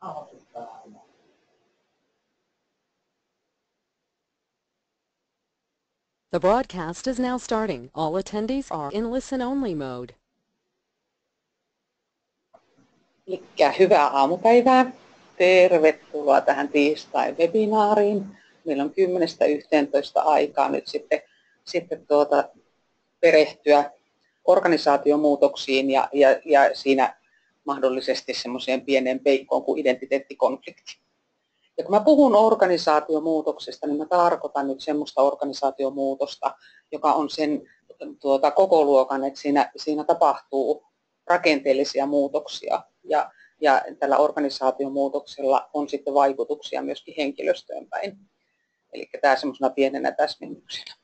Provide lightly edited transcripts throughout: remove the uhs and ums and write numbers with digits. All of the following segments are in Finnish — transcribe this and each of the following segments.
Aloitetaan. The broadcast is now starting. All attendees are in listen-only mode. Elikkä hyvää aamupäivää. Tervetuloa tähän tiistai-webinaariin. Meillä on 10:11 aikaa nyt sitten perehtyä organisaatiomuutoksiin ja siinä mahdollisesti semmoiseen pieneen peikkoon kuin identiteettikonflikti. Ja kun mä puhun organisaatiomuutoksesta, niin mä tarkoitan nyt semmoista organisaatiomuutosta, joka on sen koko luokan, että siinä tapahtuu rakenteellisia muutoksia ja tällä organisaatiomuutoksella on sitten vaikutuksia myöskin henkilöstöön päin. Eli tämä semmoisena pienenä täsmennyksenä.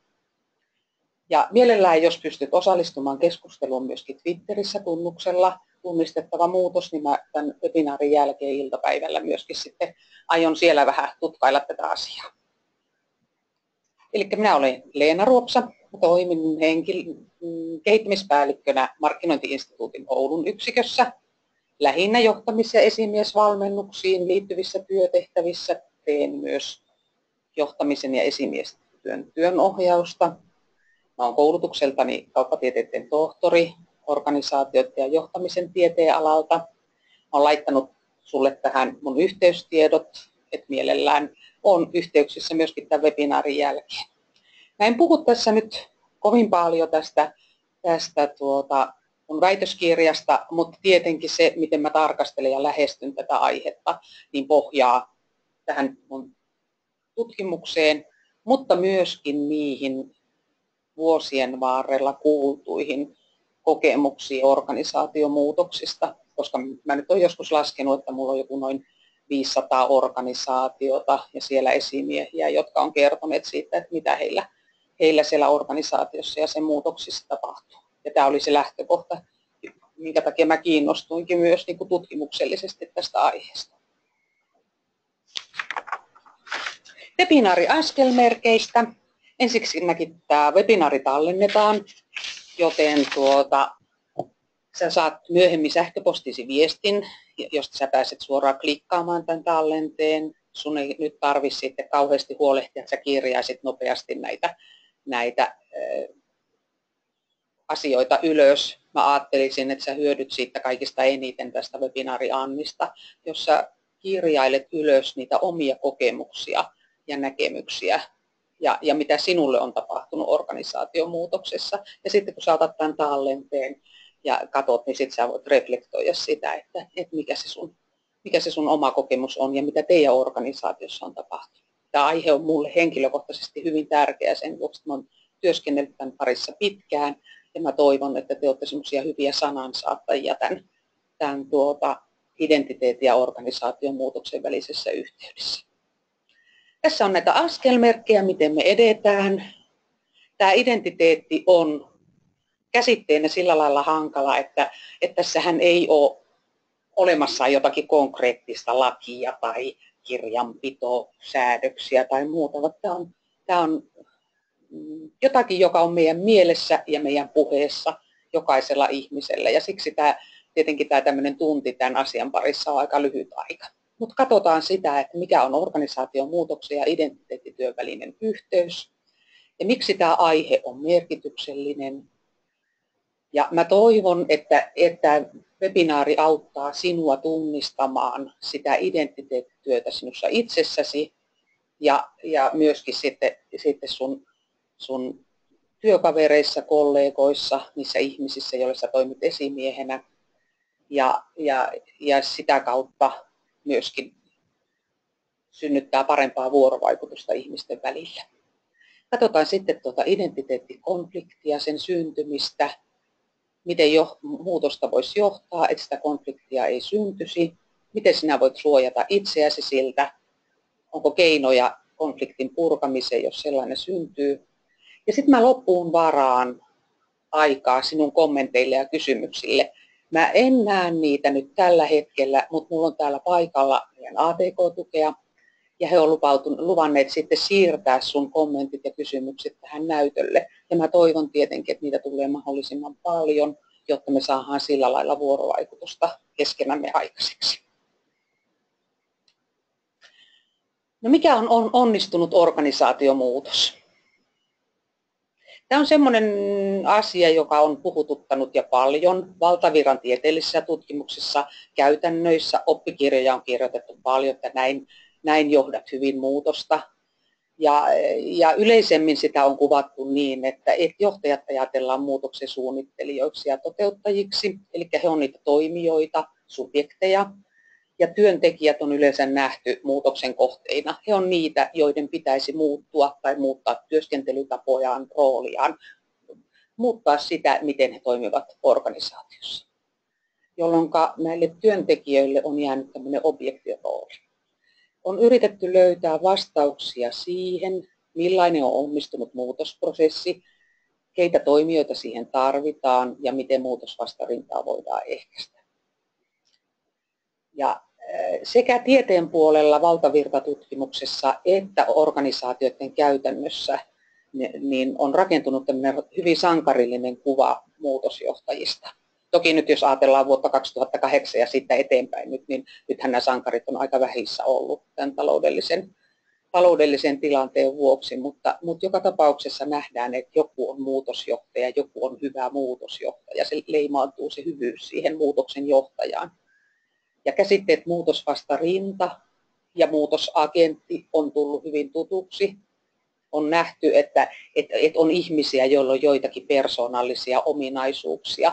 Ja mielellään, jos pystyt osallistumaan keskusteluun myöskin Twitterissä tunnuksella tunnistettava muutos, niin mä tämän webinaarin jälkeen iltapäivällä myöskin sitten aion siellä vähän tutkailla tätä asiaa. Eli minä olen Leena Ruopsa, toimin kehittämispäällikkönä Markkinointi-instituutin Oulun yksikössä. Lähinnä johtamis- ja esimiesvalmennuksiin liittyvissä työtehtävissä teen myös johtamisen ja esimiestyön työnohjausta. Mä olen koulutukseltani kauppatieteiden tohtori, organisaatiot ja johtamisen tieteen alalta. Mä olen laittanut sulle tähän mun yhteystiedot, että mielellään on yhteyksissä myöskin tämän webinaarin jälkeen. Mä en puhu tässä nyt kovin paljon tästä mun väitöskirjasta, mutta tietenkin se, miten mä tarkastelen ja lähestyn tätä aihetta, niin pohjaa tähän mun tutkimukseen, mutta myöskin niihin vuosien varrella kuultuihin kokemuksiin organisaatiomuutoksista, koska mä nyt olen joskus laskenut, että mulla on joku noin 500 organisaatiota ja siellä esimiehiä, jotka on kertoneet siitä, että mitä heillä siellä organisaatiossa ja sen muutoksissa tapahtuu. Ja tämä oli se lähtökohta, minkä takia mä kiinnostuinkin myös niin kuin tutkimuksellisesti tästä aiheesta. Webinaari askelmerkeistä. Ensiksikin tämä webinaari tallennetaan, joten sä saat myöhemmin sähköpostisi viestin, josta sä pääset suoraan klikkaamaan tämän tallenteen. Sun ei nyt tarvitse sitten kauheasti huolehtia, että sä kirjaisit nopeasti näitä asioita ylös. Mä ajattelisin, että sä hyödyt siitä kaikista eniten tästä webinaari-annista, jossa kirjailet ylös niitä omia kokemuksia ja näkemyksiä ja mitä sinulle on tapahtunut organisaatiomuutoksessa. Ja sitten kun sä otat tämän tallenteen ja katot, niin sitten sä voit reflektoida sitä, että mikä se sun oma kokemus on ja mitä teidän organisaatiossa on tapahtunut. Tämä aihe on mulle henkilökohtaisesti hyvin tärkeä sen vuoksi, että mä oon työskennellyt tämän parissa pitkään ja mä toivon, että te olette semmoisia hyviä sanansaattajia tämän identiteetin ja organisaation muutoksen välisessä yhteydessä. Tässä on näitä askelmerkkejä, miten me edetään. Tämä identiteetti on käsitteenä sillä lailla hankala, että tässähän ei ole olemassa jotakin konkreettista lakia tai kirjanpitosäädöksiä tai muuta, vaan tämä on jotakin, joka on meidän mielessä ja meidän puheessa jokaisella ihmisellä. Ja siksi tietenkin tämä tämmöinen tunti tämän asian parissa on aika lyhyt aika. Mutta katsotaan sitä, että mikä on organisaation muutoksen ja identiteettityön välinen yhteys ja miksi tämä aihe on merkityksellinen. Ja mä toivon, että webinaari auttaa sinua tunnistamaan sitä identiteettityötä sinussa itsessäsi ja myöskin sitten sun työkavereissa, kollegoissa, niissä ihmisissä, joilla sä toimit esimiehenä ja sitä kautta myöskin synnyttää parempaa vuorovaikutusta ihmisten välillä. Katsotaan sitten identiteettikonfliktia, sen syntymistä, miten muutosta voisi johtaa, että sitä konfliktia ei syntyisi, miten sinä voit suojata itseäsi siltä, onko keinoja konfliktin purkamiseen, jos sellainen syntyy. Ja sitten mä loppuun varaan aikaa sinun kommenteille ja kysymyksille. Mä en näe niitä nyt tällä hetkellä, mutta mulla on täällä paikalla meidän ATK-tukea ja he on luvanneet sitten siirtää sun kommentit ja kysymykset tähän näytölle. Ja mä toivon tietenkin, että niitä tulee mahdollisimman paljon, jotta me saadaan sillä lailla vuorovaikutusta keskenämme aikaiseksi. No mikä on onnistunut organisaatiomuutos? Tämä on semmoinen asia, joka on puhututtanut ja paljon valtavirran tieteellisissä tutkimuksissa, käytännöissä, oppikirjoja on kirjoitettu paljon, että näin johdat hyvin muutosta. Ja yleisemmin sitä on kuvattu niin, että johtajat ajatellaan muutoksen suunnittelijoiksi ja toteuttajiksi, eli he on niitä toimijoita, subjekteja, ja työntekijät on yleensä nähty muutoksen kohteina. He on niitä, joiden pitäisi muuttua tai muuttaa työskentelytapojaan, rooliaan, muuttaa sitä, miten he toimivat organisaatiossa, jolloin näille työntekijöille on jäänyt tämmöinen objektirooli. On yritetty löytää vastauksia siihen, millainen on onnistunut muutosprosessi, keitä toimijoita siihen tarvitaan ja miten muutosvastarintaa voidaan ehkäistä. Ja sekä tieteen puolella valtavirtatutkimuksessa että organisaatioiden käytännössä niin on rakentunut tämmöinen hyvin sankarillinen kuva muutosjohtajista. Toki nyt jos ajatellaan vuotta 2008 ja siitä eteenpäin, niin nythän nämä sankarit on aika vähissä ollut tämän taloudellisen tilanteen vuoksi, mutta joka tapauksessa nähdään, että joku on muutosjohtaja, joku on hyvä muutosjohtaja, se leimaantuu se hyvyys siihen muutoksen johtajaan. Ja käsitteet muutosvastarinta ja muutosagentti on tullut hyvin tutuksi. On nähty, että on ihmisiä, joilla on joitakin persoonallisia ominaisuuksia,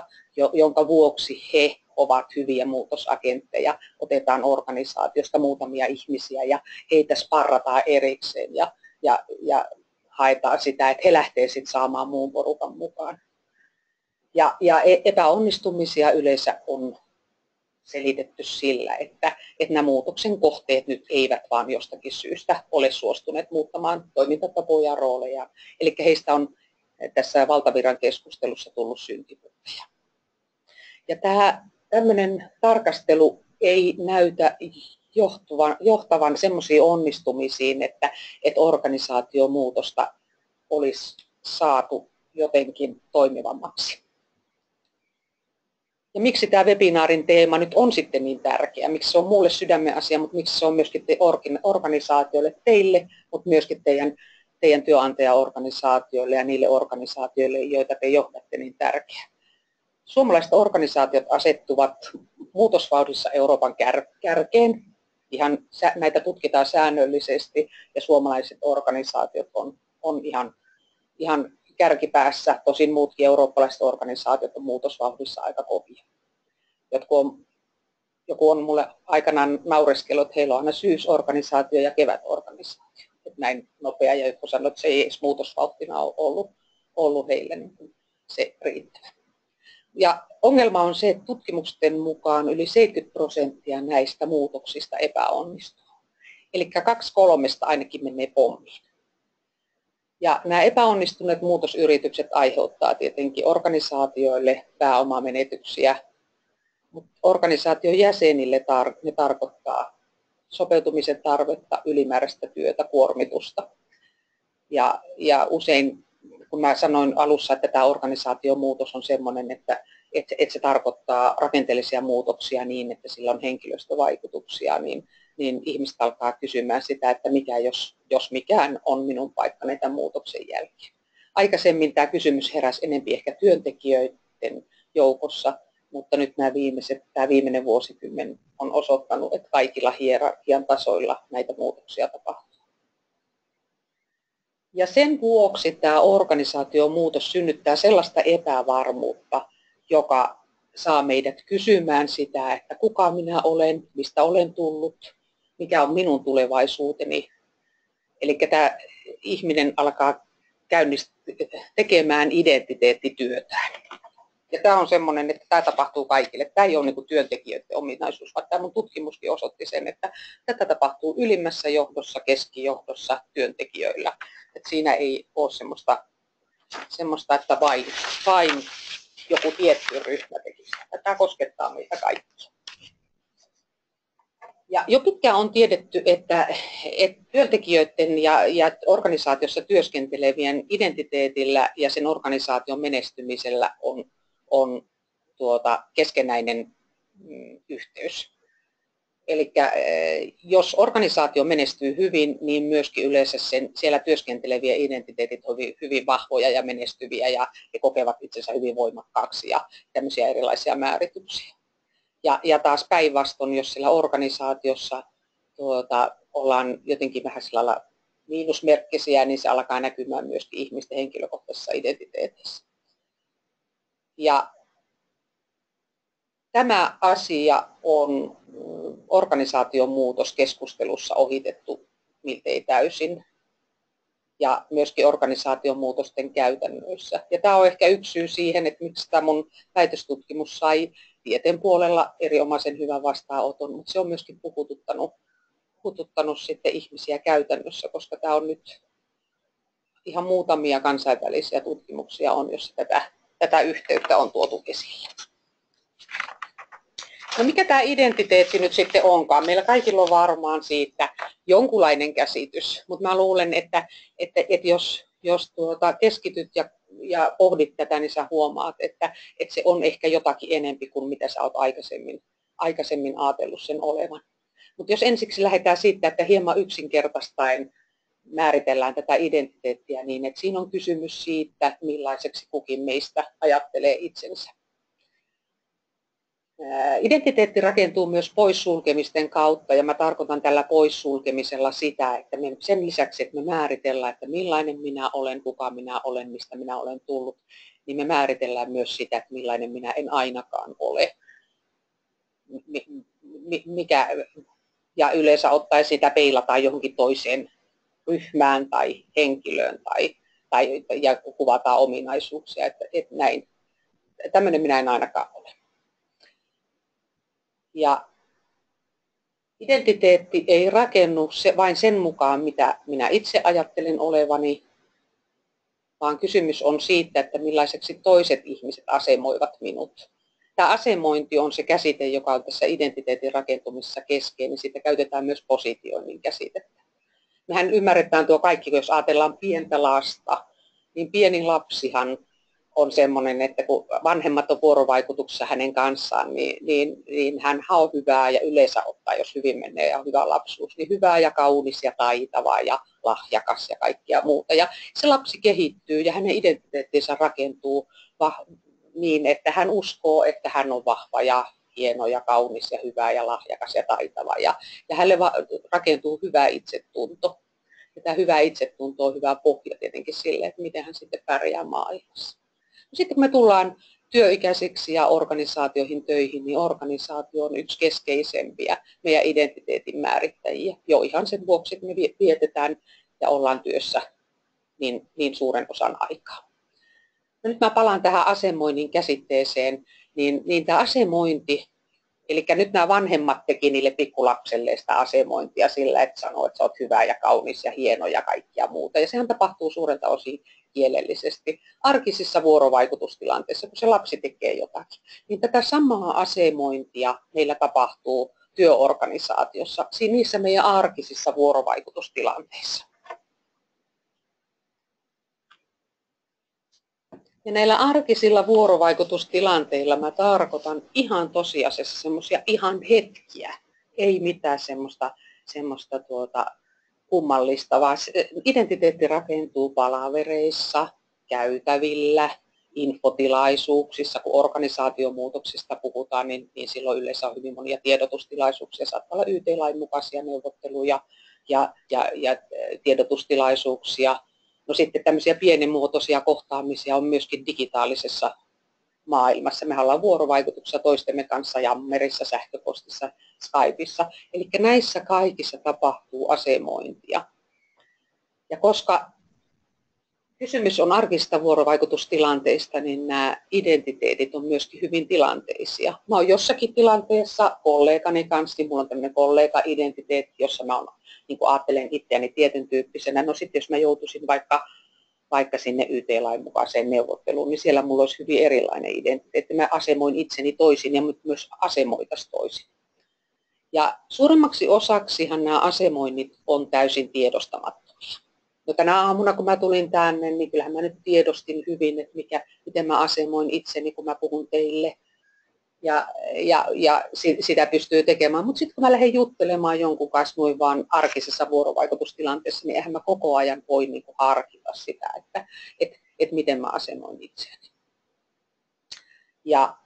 jonka vuoksi he ovat hyviä muutosagentteja. Otetaan organisaatiosta muutamia ihmisiä ja heitä sparrataan erikseen ja haetaan sitä, että he lähtevät sitten saamaan muun porukan mukaan. Ja epäonnistumisia yleensä on selitetty sillä, että nämä muutoksen kohteet nyt eivät vaan jostakin syystä ole suostuneet muuttamaan toimintatapoja ja rooleja. Eli heistä on tässä valtavirran keskustelussa tullut syntipukkeja. Ja tämmöinen tarkastelu ei näytä johtavan semmoisiin onnistumisiin, että organisaatiomuutosta olisi saatu jotenkin toimivammaksi. Ja miksi tämä webinaarin teema nyt on sitten niin tärkeä? Miksi se on mulle sydämen asia, mutta miksi se on myöskin organisaatioille, teille, mutta myöskin teidän työnantajaorganisaatioille ja niille organisaatioille, joita te johdatte, niin tärkeä. Suomalaiset organisaatiot asettuvat muutosvauhdissa Euroopan kärkeen. Näitä tutkitaan säännöllisesti ja suomalaiset organisaatiot on ihan kärkipäässä, tosin muutkin eurooppalaiset organisaatiot on muutosvauhdissa aika kovia. Joku on mulle aikanaan naureskellut, että heillä on aina syysorganisaatio ja kevätorganisaatio. Että näin nopea, ja joku sanoi, että se ei edes muutosvauhtina ole ollut heille niin se riittävä. Ja ongelma on se, että tutkimusten mukaan yli 70% näistä muutoksista epäonnistuu. Eli 2/3 ainakin menee pommiin. Ja nämä epäonnistuneet muutosyritykset aiheuttaa tietenkin organisaatioille pääomamenetyksiä, mutta organisaation jäsenille ne tarkoittaa sopeutumisen tarvetta, ylimääräistä työtä, kuormitusta. Ja usein, kun mä sanoin alussa, että tämä organisaatiomuutos on sellainen, että se tarkoittaa rakenteellisia muutoksia niin, että sillä on henkilöstövaikutuksia, niin ihmiset alkaa kysymään sitä, että mikä jos mikään on minun paikkani tämän muutoksen jälkeen. Aikaisemmin tämä kysymys heräsi enemmän ehkä työntekijöiden joukossa, mutta nyt tämä viimeinen vuosikymmen on osoittanut, että kaikilla hierarkian tasoilla näitä muutoksia tapahtuu. Ja sen vuoksi tämä organisaatiomuutos synnyttää sellaista epävarmuutta, joka saa meidät kysymään sitä, että kuka minä olen, mistä olen tullut, mikä on minun tulevaisuuteni. Eli tämä ihminen alkaa tekemään identiteettityötään. Ja tämä on semmoinen, että tämä tapahtuu kaikille. Tämä ei ole niin työntekijöiden ominaisuus, vaan tämä mun tutkimuskin osoitti sen, että tätä tapahtuu ylimmässä johdossa, keskijohdossa, työntekijöillä. Että siinä ei ole semmoista että vain joku tietty ryhmä tekisi. Tämä koskettaa meitä kaikkia. Ja jo pitkään on tiedetty, että työntekijöiden ja organisaatiossa työskentelevien identiteetillä ja sen organisaation menestymisellä on keskenäinen yhteys. Eli jos organisaatio menestyy hyvin, niin myöskin yleensä siellä työskentelevien identiteetit ovat hyvin vahvoja ja menestyviä ja he kokevat itsensä hyvin voimakkaaksi ja tämmöisiä erilaisia määrityksiä. Ja taas päinvastoin, jos siellä organisaatiossa ollaan jotenkin vähän sillä miinusmerkkisiä, niin se alkaa näkymään myöskin ihmisten henkilökohtaisessa identiteetissä. Ja tämä asia on organisaation muutoskeskustelussa ohitettu miltei täysin ja myöskin organisaation muutosten käytännöissä. Ja tämä on ehkä yksi syy siihen, että miksi tämä mun väitöstutkimus sai tieteen puolella erinomaisen hyvän vastaanoton, mutta se on myöskin puhututtanut sitten ihmisiä käytännössä, koska tämä on nyt ihan muutamia kansainvälisiä tutkimuksia on, jossa tätä yhteyttä on tuotu esille. No mikä tämä identiteetti nyt sitten onkaan? Meillä kaikilla on varmaan siitä jonkunlainen käsitys, mutta mä luulen, että jos keskityt ja pohdit tätä, niin sä huomaat, että se on ehkä jotakin enempi kuin mitä sä oot aikaisemmin ajatellut sen olevan. Mutta jos ensiksi lähdetään siitä, että hieman yksinkertaistaen määritellään tätä identiteettiä niin, että siinä on kysymys siitä, millaiseksi kukin meistä ajattelee itsensä. Identiteetti rakentuu myös poissulkemisten kautta, ja mä tarkoitan tällä poissulkemisella sitä, että sen lisäksi, että me määritellään, että millainen minä olen, kuka minä olen, mistä minä olen tullut, niin me määritellään myös sitä, että millainen minä en ainakaan ole. Ja yleensä ottaen sitä peilataan johonkin toiseen ryhmään tai henkilöön ja kuvataan ominaisuuksia, että näin. Tämmöinen minä en ainakaan ole. Ja identiteetti ei rakennu vain sen mukaan, mitä minä itse ajattelen olevani, vaan kysymys on siitä, että millaiseksi toiset ihmiset asemoivat minut. Tämä asemointi on se käsite, joka on tässä identiteetin rakentumisessa keskeinen. Siitä käytetään myös positioinnin käsitettä. Mehän ymmärretään tuo kaikki, jos ajatellaan pientä lasta, niin pieni lapsihan on semmoinen, että kun vanhemmat on vuorovaikutuksessa hänen kanssaan, niin hän on hyvää ja yleensä ottaa, jos hyvin menee ja on hyvä lapsuus, niin hyvää ja kaunis ja taitava ja lahjakas ja kaikkea muuta. Ja se lapsi kehittyy ja hänen identiteettinsä rakentuu niin, että hän uskoo, että hän on vahva ja hieno ja kaunis ja hyvä ja lahjakas ja taitava. Ja hänelle rakentuu hyvä itsetunto. Ja tämä hyvä itsetunto on hyvä pohja tietenkin sille, että miten hän sitten pärjää maailmassa. Sitten kun me tullaan työikäisiksi ja organisaatioihin töihin, niin organisaatio on yksi keskeisempiä meidän identiteetin määrittäjiä. Jo ihan sen vuoksi, että me vietetään ja ollaan työssä niin suuren osan aikaa. No nyt mä palaan tähän asemoinnin käsitteeseen, niin tämä asemointi, eli nyt nämä vanhemmat teki niille pikkulapselle sitä asemointia sillä, että sanoo, että sä oot hyvä ja kaunis ja hieno ja kaikkia muuta. Ja sehän tapahtuu suurelta osin kielellisesti, arkisissa vuorovaikutustilanteissa, kun se lapsi tekee jotakin. Niin tätä samaa asemointia meillä tapahtuu työorganisaatiossa, niissä meidän arkisissa vuorovaikutustilanteissa. Ja näillä arkisilla vuorovaikutustilanteilla mä tarkoitan ihan tosiasiassa semmoisia ihan hetkiä, ei mitään semmoista kummallista, vaan identiteetti rakentuu palavereissa, käytävillä, infotilaisuuksissa, kun organisaatiomuutoksista puhutaan, niin silloin yleensä on hyvin monia tiedotustilaisuuksia, saattaa olla YT-lain mukaisia neuvotteluja ja tiedotustilaisuuksia. No sitten tämmöisiä pienimuotoisia kohtaamisia on myöskin digitaalisessa maailmassa. Me ollaan vuorovaikutuksessa toistemme kanssa jammerissa, sähköpostissa, Skypeissa. Eli näissä kaikissa tapahtuu asemointia. Ja koska kysymys on arkista vuorovaikutustilanteista, niin nämä identiteetit on myöskin hyvin tilanteisia. Mä oon jossakin tilanteessa kollegani kanssa, niin mulla on tämmöinen kollega-identiteetti, jossa mä ajattelen itseäni tietyn tyyppisenä. No sitten jos mä joutuisin vaikka sinne YT-lain mukaiseen neuvotteluun, niin siellä mulla olisi hyvin erilainen identiteetti. Mä asemoin itseni toisin ja myös asemoitaisiin toisin. Ja suuremmaksi osaksihan nämä asemoinnit on täysin tiedostamattomia. No tänä aamuna kun mä tulin tänne, niin kyllähän mä nyt tiedostin hyvin, että miten mä asemoin itseni, kun mä puhun teille. ja sitä pystyy tekemään. Mutta sitten kun mä lähden juttelemaan jonkun kanssa noin vaan arkisessa vuorovaikutustilanteessa, niin eihän mä koko ajan voi niin kuin harkita sitä, että miten mä asemoin itseäni. Ja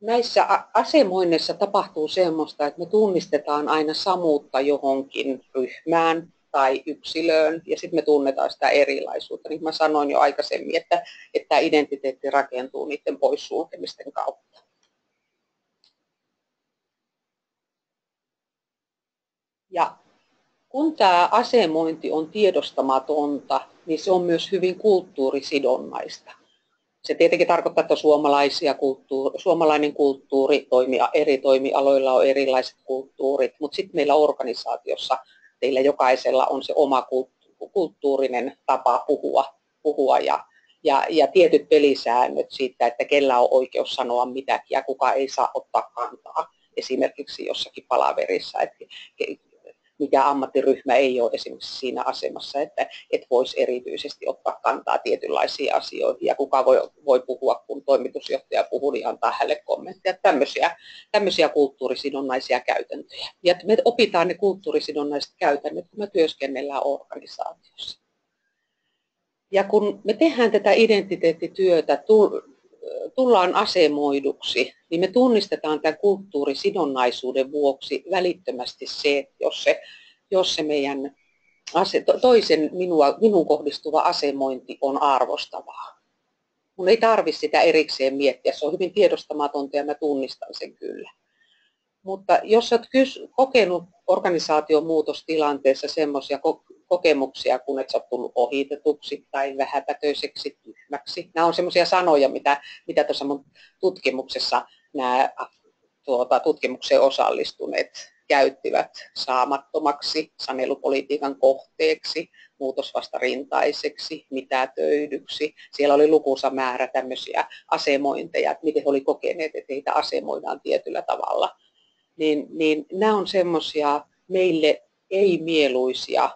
näissä asemoinneissa tapahtuu semmoista, että me tunnistetaan aina samuutta johonkin ryhmään tai yksilöön, ja sitten me tunnetaan sitä erilaisuutta. Niin mä sanoin jo aikaisemmin, että tämä identiteetti rakentuu niiden poissulkemisten kautta. Ja kun tämä asemointi on tiedostamatonta, niin se on myös hyvin kulttuurisidonnaista. Se tietenkin tarkoittaa, että suomalainen kulttuuri toimii eri toimialoilla, on erilaiset kulttuurit, mutta sitten meillä organisaatiossa teillä jokaisella on se oma kulttuurinen tapa puhua ja tietyt pelisäännöt siitä, että kellä on oikeus sanoa mitäkin ja kuka ei saa ottaa kantaa. Esimerkiksi jossakin palaverissa, että mikä ammattiryhmä ei ole esimerkiksi siinä asemassa, että voisi erityisesti ottaa kantaa tietynlaisiin asioihin ja kuka voi puhua, kun toimitusjohtaja puhuu, niin antaa hänelle kommentteja. Tämmöisiä kulttuurisidonnaisia käytäntöjä. Ja me opitaan ne kulttuurisidonnaiset käytännöt, kun me työskennellään organisaatiossa. Ja kun me tehdään tätä identiteettityötä, tullaan asemoiduksi, niin me tunnistetaan tämän kulttuurisidonnaisuuden vuoksi välittömästi se, että jos se meidän toisen minuun kohdistuva asemointi on arvostavaa. Mun ei tarvitse sitä erikseen miettiä, se on hyvin tiedostamatonta ja mä tunnistan sen kyllä. Mutta jos olet kokenut organisaatiomuutostilanteessa semmoisia kokemuksia, kun et sä ole tullut ohitetuksi tai vähäpätöiseksi, tyhmäksi. Nämä on semmoisia sanoja, mitä tuossa mun tutkimuksessa nämä tutkimukseen osallistuneet käyttivät: saamattomaksi, sanelupolitiikan kohteeksi, muutosvastarintaiseksi, mitätöidyksi. Siellä oli lukuisa määrä tämmöisiä asemointeja, että miten he oli kokeneet, että heitä asemoidaan tietyllä tavalla. Niin nämä on semmoisia meille ei-mieluisia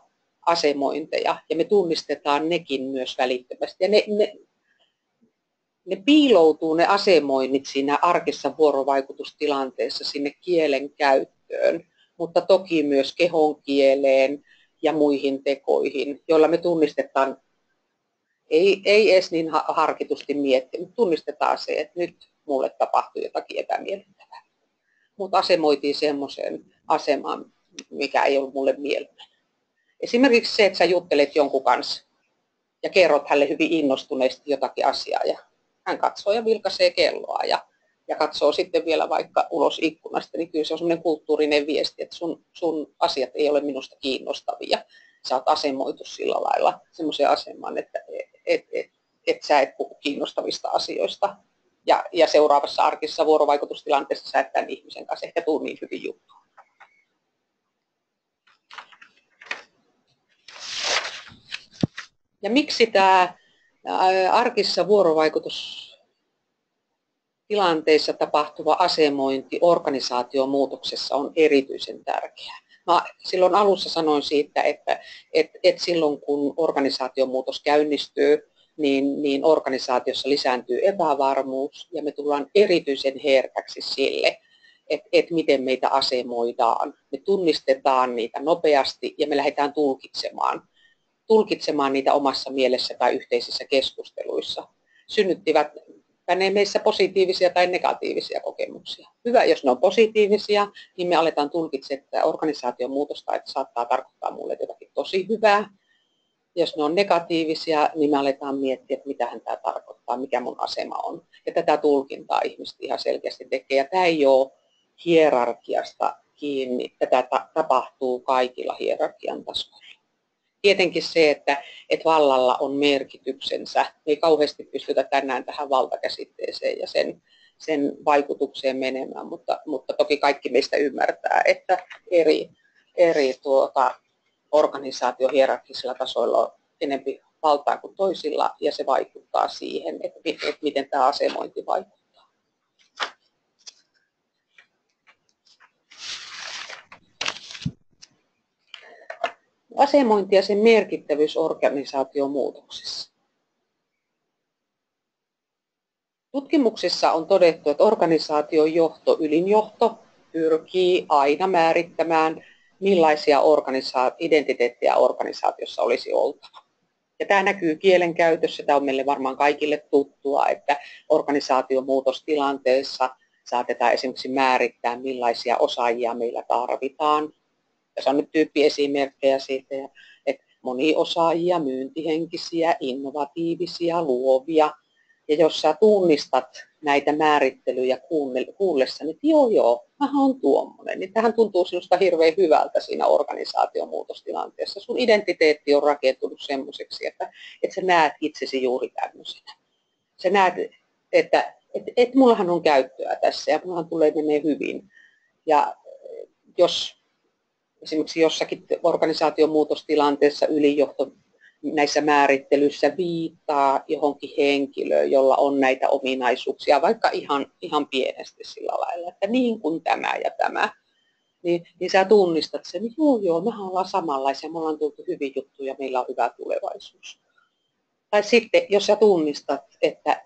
asemointeja, ja me tunnistetaan nekin myös välittömästi. Ja ne piiloutuu ne asemoinnit siinä arkisessa vuorovaikutustilanteessa sinne kielen käyttöön, mutta toki myös kehon kieleen ja muihin tekoihin, joilla me tunnistetaan, ei edes niin harkitusti miettiä, mutta tunnistetaan se, että nyt mulle tapahtui jotakin epämiellyttävää. Mutta asemoitiin semmoiseen asemaan, mikä ei ollut mulle mieluinen. Esimerkiksi se, että sä juttelet jonkun kanssa ja kerrot hänelle hyvin innostuneesti jotakin asiaa ja hän katsoo ja vilkaisee kelloa ja katsoo sitten vielä vaikka ulos ikkunasta, niin kyllä se on semmoinen kulttuurinen viesti, että sun asiat ei ole minusta kiinnostavia. Sä oot asemoitu sillä lailla semmoiseen asemaan, että sä et puhu kiinnostavista asioista. Ja seuraavassa arkisessa vuorovaikutustilanteessa sä et tämän ihmisen kanssa ehkä tuu niin hyvin juttuun. Ja miksi tämä arkisessa vuorovaikutustilanteissa tapahtuva asemointi organisaatiomuutoksessa on erityisen tärkeää? Mä silloin alussa sanoin siitä, että silloin kun organisaatiomuutos käynnistyy, niin organisaatiossa lisääntyy epävarmuus ja me tullaan erityisen herkäksi sille, että miten meitä asemoidaan. Me tunnistetaan niitä nopeasti ja me lähdetään tulkitsemaan niitä omassa mielessä tai yhteisissä keskusteluissa. Synnyttivät ne meissä positiivisia tai negatiivisia kokemuksia. Hyvä, jos ne on positiivisia, niin me aletaan tulkitsemaan, että organisaation muutosta että saattaa tarkoittaa mulle jotakin tosi hyvää. Jos ne on negatiivisia, niin me aletaan miettiä, että mitähän tämä tarkoittaa, mikä mun asema on. Ja tätä tulkintaa ihmiset ihan selkeästi tekee. Ja tämä ei ole hierarkiasta kiinni. Tätä tapahtuu kaikilla hierarkian tasoilla. Tietenkin se, että vallalla on merkityksensä. Me ei kauheasti pystytä tänään tähän valtakäsitteeseen ja sen vaikutukseen menemään, mutta toki kaikki meistä ymmärtää, että eri organisaatiohierarkisilla tasoilla on enemmän valtaa kuin toisilla ja se vaikuttaa siihen, että miten tämä asemointi vaikuttaa. Asemointi ja sen merkittävyys organisaatiomuutoksessa. tutkimuksissa on todettu, että organisaation johto, ylinjohto, pyrkii aina määrittämään, millaisia identiteettejä organisaatiossa olisi oltava. Ja tämä näkyy kielenkäytössä, tämä on meille varmaan kaikille tuttua, että organisaatiomuutostilanteessa saatetaan esimerkiksi määrittää, millaisia osaajia meillä tarvitaan. Tässä on nyt tyyppiesimerkkejä siitä, että moniosaajia, myyntihenkisiä, innovatiivisia, luovia. Ja jos sä tunnistat näitä määrittelyjä kuullessa, niin joo, mähän on tuommoinen. Niin tähän tuntuu sinusta hirveän hyvältä siinä organisaatiomuutostilanteessa. Sun identiteetti on rakentunut semmoiseksi, että sä näet itsesi juuri tämmöisenä. Sä näet, että mullahan on käyttöä tässä ja mullahan tulee menee hyvin. Ja jos esimerkiksi jossakin organisaatiomuutostilanteessa ylijohto näissä määrittelyissä viittaa johonkin henkilöön, jolla on näitä ominaisuuksia, vaikka ihan pienesti sillä lailla, että niin kuin tämä ja tämä, niin sä tunnistat sen, niin joo, mehän ollaan samanlaisia, me ollaan tultu hyviä juttuja, meillä on hyvä tulevaisuus. Tai sitten, jos sä tunnistat, että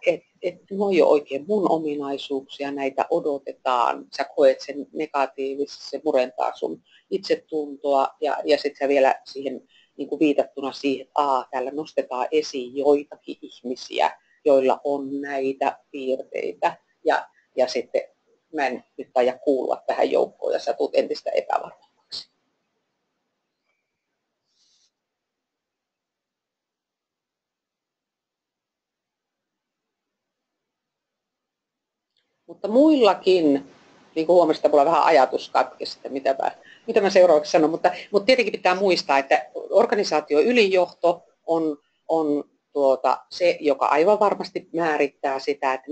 ne on jo oikein mun ominaisuuksia, näitä odotetaan, sä koet sen negatiivisesti, se murentaa sun itsetuntoa ja sitten sä vielä siihen niin kuin viitattuna siihen, että täällä nostetaan esiin joitakin ihmisiä, joilla on näitä piirteitä ja sitten mä en nyt aja kuulua tähän joukkoon ja sä tulet entistä epävarmemmaksi. Mutta muillakin, niin kuin huomasin, että mulla vähän ajatus katkesi, että mitä mä seuraavaksi sanon, mutta tietenkin pitää muistaa, että organisaation ylijohto on se, joka aivan varmasti määrittää sitä, että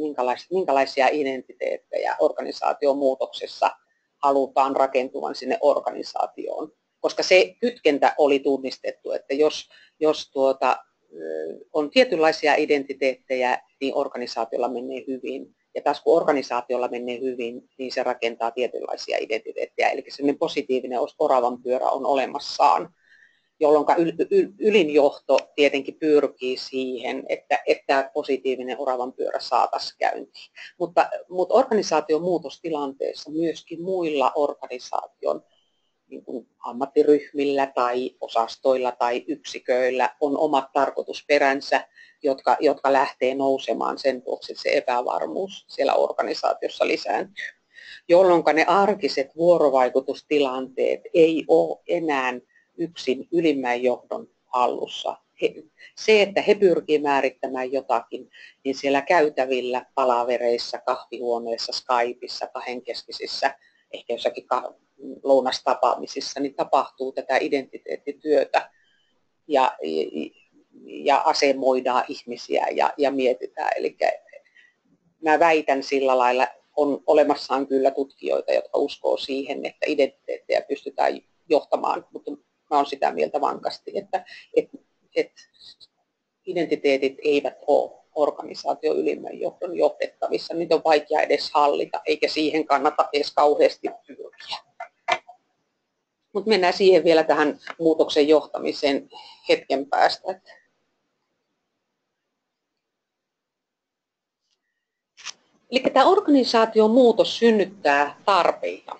minkälaisia identiteettejä organisaation muutoksessa halutaan rakentuvan sinne organisaatioon. Koska se kytkentä oli tunnistettu, että jos on tietynlaisia identiteettejä, niin organisaatiolla menee hyvin. Ja taas kun organisaatiolla menee hyvin, niin se rakentaa tietynlaisia identiteettejä. Eli sellainen positiivinen oravan pyörä on olemassaan, jolloin ylinjohto tietenkin pyrkii siihen, että positiivinen oravan pyörä saataisiin käyntiin. Mutta organisaation muutostilanteessa myöskin muilla organisaation niin kuin ammattiryhmillä tai osastoilla tai yksiköillä on omat tarkoitusperänsä, jotka lähtee nousemaan sen vuoksi, että se epävarmuus siellä organisaatiossa lisääntyy. Jolloin ne arkiset vuorovaikutustilanteet ei ole enää yksin ylimmän johdon hallussa. Se, että he pyrkii määrittämään jotakin, niin siellä käytävillä, palavereissa, kahvihuoneissa, Skypeissa, kahdenkeskisissä, ehkä jossakin lounastapaamisissa, niin tapahtuu tätä identiteettityötä ja asemoidaan ihmisiä ja mietitään. Eli mä väitän sillä lailla, on olemassaan kyllä tutkijoita, jotka uskoo siihen, että identiteettejä pystytään johtamaan, mutta mä olen sitä mieltä vankasti, että identiteetit eivät ole organisaation ylimmän johdon johdettavissa. Niitä on vaikea edes hallita, eikä siihen kannata edes kauheasti pyrkiä. Mutta mennään siihen vielä tähän muutoksen johtamiseen hetken päästä. Eli tämä organisaation muutos synnyttää tarpeita.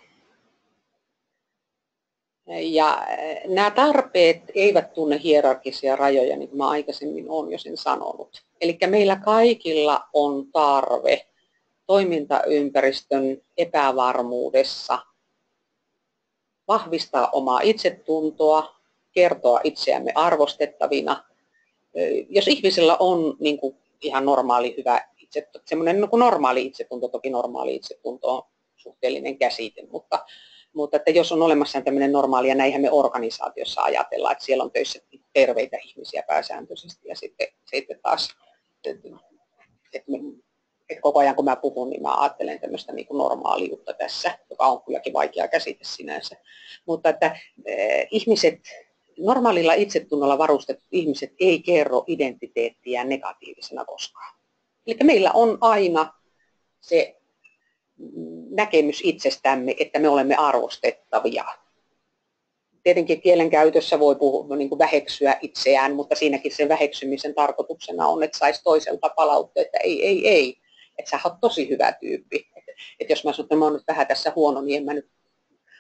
Ja nämä tarpeet eivät tunne hierarkisia rajoja, niin kuin mä aikaisemmin olen jo sen sanonut. Eli meillä kaikilla on tarve toimintaympäristön epävarmuudessa vahvistaa omaa itsetuntoa, kertoa itseämme arvostettavina. Jos ihmisellä on niin kuin ihan normaali hyvä itsetunto, semmoinen niin kuin normaali itsetunto, toki normaali itsetunto on suhteellinen käsite, mutta että jos on olemassa tämmöinen normaali, ja näinhän me organisaatiossa ajatellaan, että siellä on töissä terveitä ihmisiä pääsääntöisesti, ja sitten taas, että koko ajan kun mä puhun, niin mä ajattelen tämmöistä niin kuin normaaliutta tässä, joka on kylläkin vaikea käsite sinänsä. Mutta että ihmiset, normaalilla itsetunnolla varustetut ihmiset ei kerro identiteettiään negatiivisena koskaan. Eli meillä on aina se näkemys itsestämme, että me olemme arvostettavia. Tietenkin kielenkäytössä voi niin kuin väheksyä itseään, mutta siinäkin sen väheksymisen tarkoituksena on, että saisi toiselta palautteita, että ei. että sä oot tosi hyvä tyyppi. Että jos mä sanon, että mä oon nyt vähän tässä huono, niin en mä nyt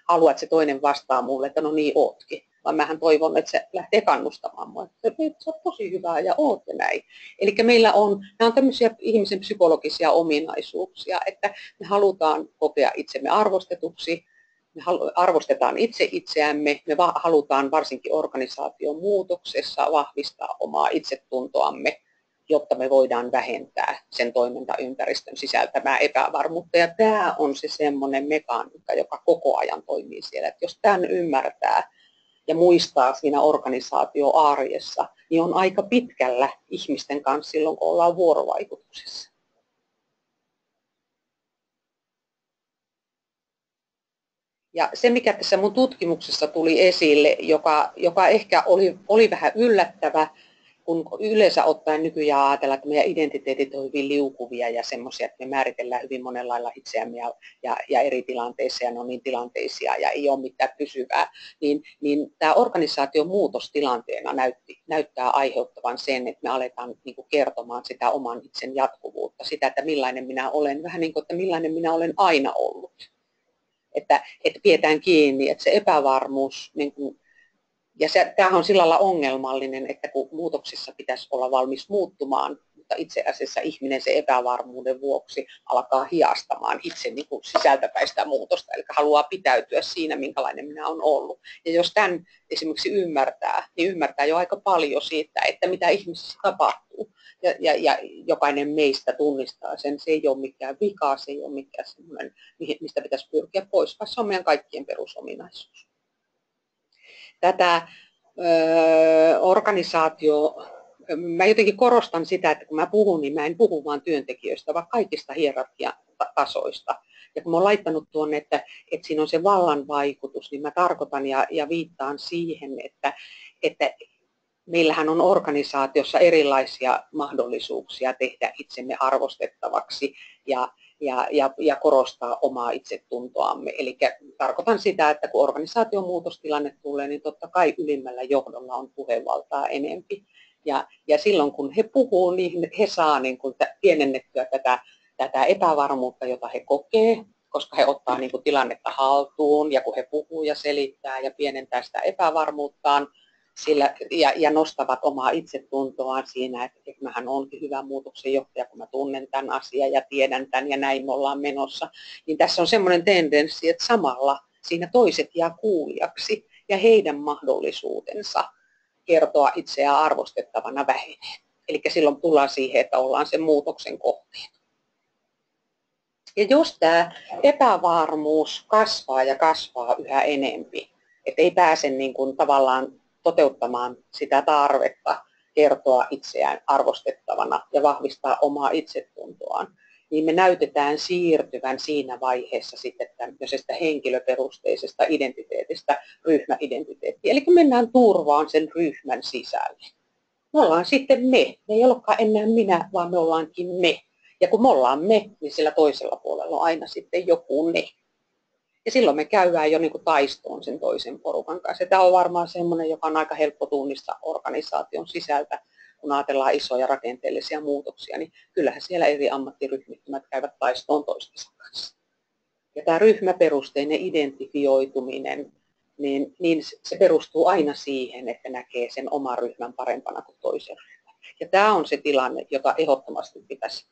halua, että se toinen vastaa mulle, että no niin ootkin. Vaan mähän toivon, että se lähtee kannustamaan mua. Että sä oot tosi hyvä ja oot ja näin. Eli meillä on, nämä on tämmöisiä ihmisen psykologisia ominaisuuksia, että me halutaan kokea itsemme arvostetuksi, me arvostetaan itse itseämme, me halutaan varsinkin organisaation muutoksessa vahvistaa omaa itsetuntoamme, jotta me voidaan vähentää sen toimintaympäristön sisältämää epävarmuutta. Ja tämä on se semmoinen mekaniikka, joka koko ajan toimii siellä. Että jos tämän ymmärtää ja muistaa siinä organisaatioarjessa, niin on aika pitkällä ihmisten kanssa silloin, kun ollaan vuorovaikutuksessa. Ja se, mikä tässä mun tutkimuksessa tuli esille, joka ehkä oli vähän yllättävä, kun yleensä ottaen nykyään ajatellaan, että meidän identiteetit on hyvin liukuvia ja semmoisia, että me määritellään hyvin monenlailla itseämme ja eri tilanteissa ja ne on niin tilanteisia ja ei ole mitään pysyvää, niin tämä organisaation muutostilanteena näyttää aiheuttavan sen, että me aletaan niin kuin kertomaan sitä oman itsen jatkuvuutta, sitä, että millainen minä olen, vähän niin kuin, että millainen minä olen aina ollut. Että pidetään kiinni, että se epävarmuus, niin kuin, ja tämähän on sillä lailla ongelmallinen, että kun muutoksissa pitäisi olla valmis muuttumaan, mutta itse asiassa ihminen se epävarmuuden vuoksi alkaa hiastamaan itse niin kuin sisältäpäin sitä muutosta, eli haluaa pitäytyä siinä, minkälainen minä olen ollut. Ja jos tämän esimerkiksi ymmärtää, niin ymmärtää jo aika paljon siitä, että mitä ihmisissä tapahtuu. Ja jokainen meistä tunnistaa sen, se ei ole mikään vika, se ei ole mikään semmoinen, mistä pitäisi pyrkiä pois, vaan se on meidän kaikkien perusominaisuus. Tätä mä jotenkin korostan sitä, että kun mä puhun, niin mä en puhu vain työntekijöistä, vaan kaikista hierarkiatasoista. Ja kun mä oon laittanut tuonne, että siinä on se vallan vaikutus, niin mä tarkoitan ja viittaan siihen, että meillähän on organisaatiossa erilaisia mahdollisuuksia tehdä itsemme arvostettavaksi ja korostaa omaa itsetuntoamme. Eli tarkoitan sitä, että kun organisaation muutostilanne tulee, niin totta kai ylimmällä johdolla on puhevaltaa enempi. Ja silloin kun he puhuu, niin he saa niin kuin pienennettyä tätä epävarmuutta, jota he kokee, koska he ottaa niin kuin tilannetta haltuun ja kun he puhuu ja selittää ja pienentää sitä epävarmuuttaan, ja nostavat omaa itsetuntoaan siinä, että mähän olenkin hyvä muutoksen johtaja, kun mä tunnen tämän asian ja tiedän tämän ja näin me ollaan menossa. Niin tässä on semmoinen tendenssi, että samalla siinä toiset jää kuulijaksi ja heidän mahdollisuutensa kertoa itseään arvostettavana vähenee. Eli silloin tullaan siihen, että ollaan sen muutoksen kohteena. Ja jos tämä epävarmuus kasvaa ja kasvaa yhä enempi, että ei pääse niin kuin tavallaan toteuttamaan sitä tarvetta kertoa itseään arvostettavana ja vahvistaa omaa itsetuntoaan, niin me näytetään siirtyvän siinä vaiheessa sitten tämmöisestä henkilöperusteisesta identiteetistä ryhmäidentiteettiin. Eli mennään turvaan sen ryhmän sisälle. Me ollaan sitten me. Me ei olekaan enää minä, vaan me ollaankin me. Ja kun me ollaan me, niin sillä toisella puolella on aina sitten joku ne. Ja silloin me käydään jo niin kuin taistoon sen toisen porukan kanssa. Ja tämä on varmaan sellainen, joka on aika helppo tunnistaa organisaation sisältä, kun ajatellaan isoja rakenteellisia muutoksia, niin kyllähän siellä eri ammattiryhmittymät käyvät taistoon toistensa kanssa. Ja tämä ryhmäperusteinen identifioituminen, niin se perustuu aina siihen, että näkee sen oman ryhmän parempana kuin toisen ryhmän. Ja tämä on se tilanne, jota ehdottomasti pitäisi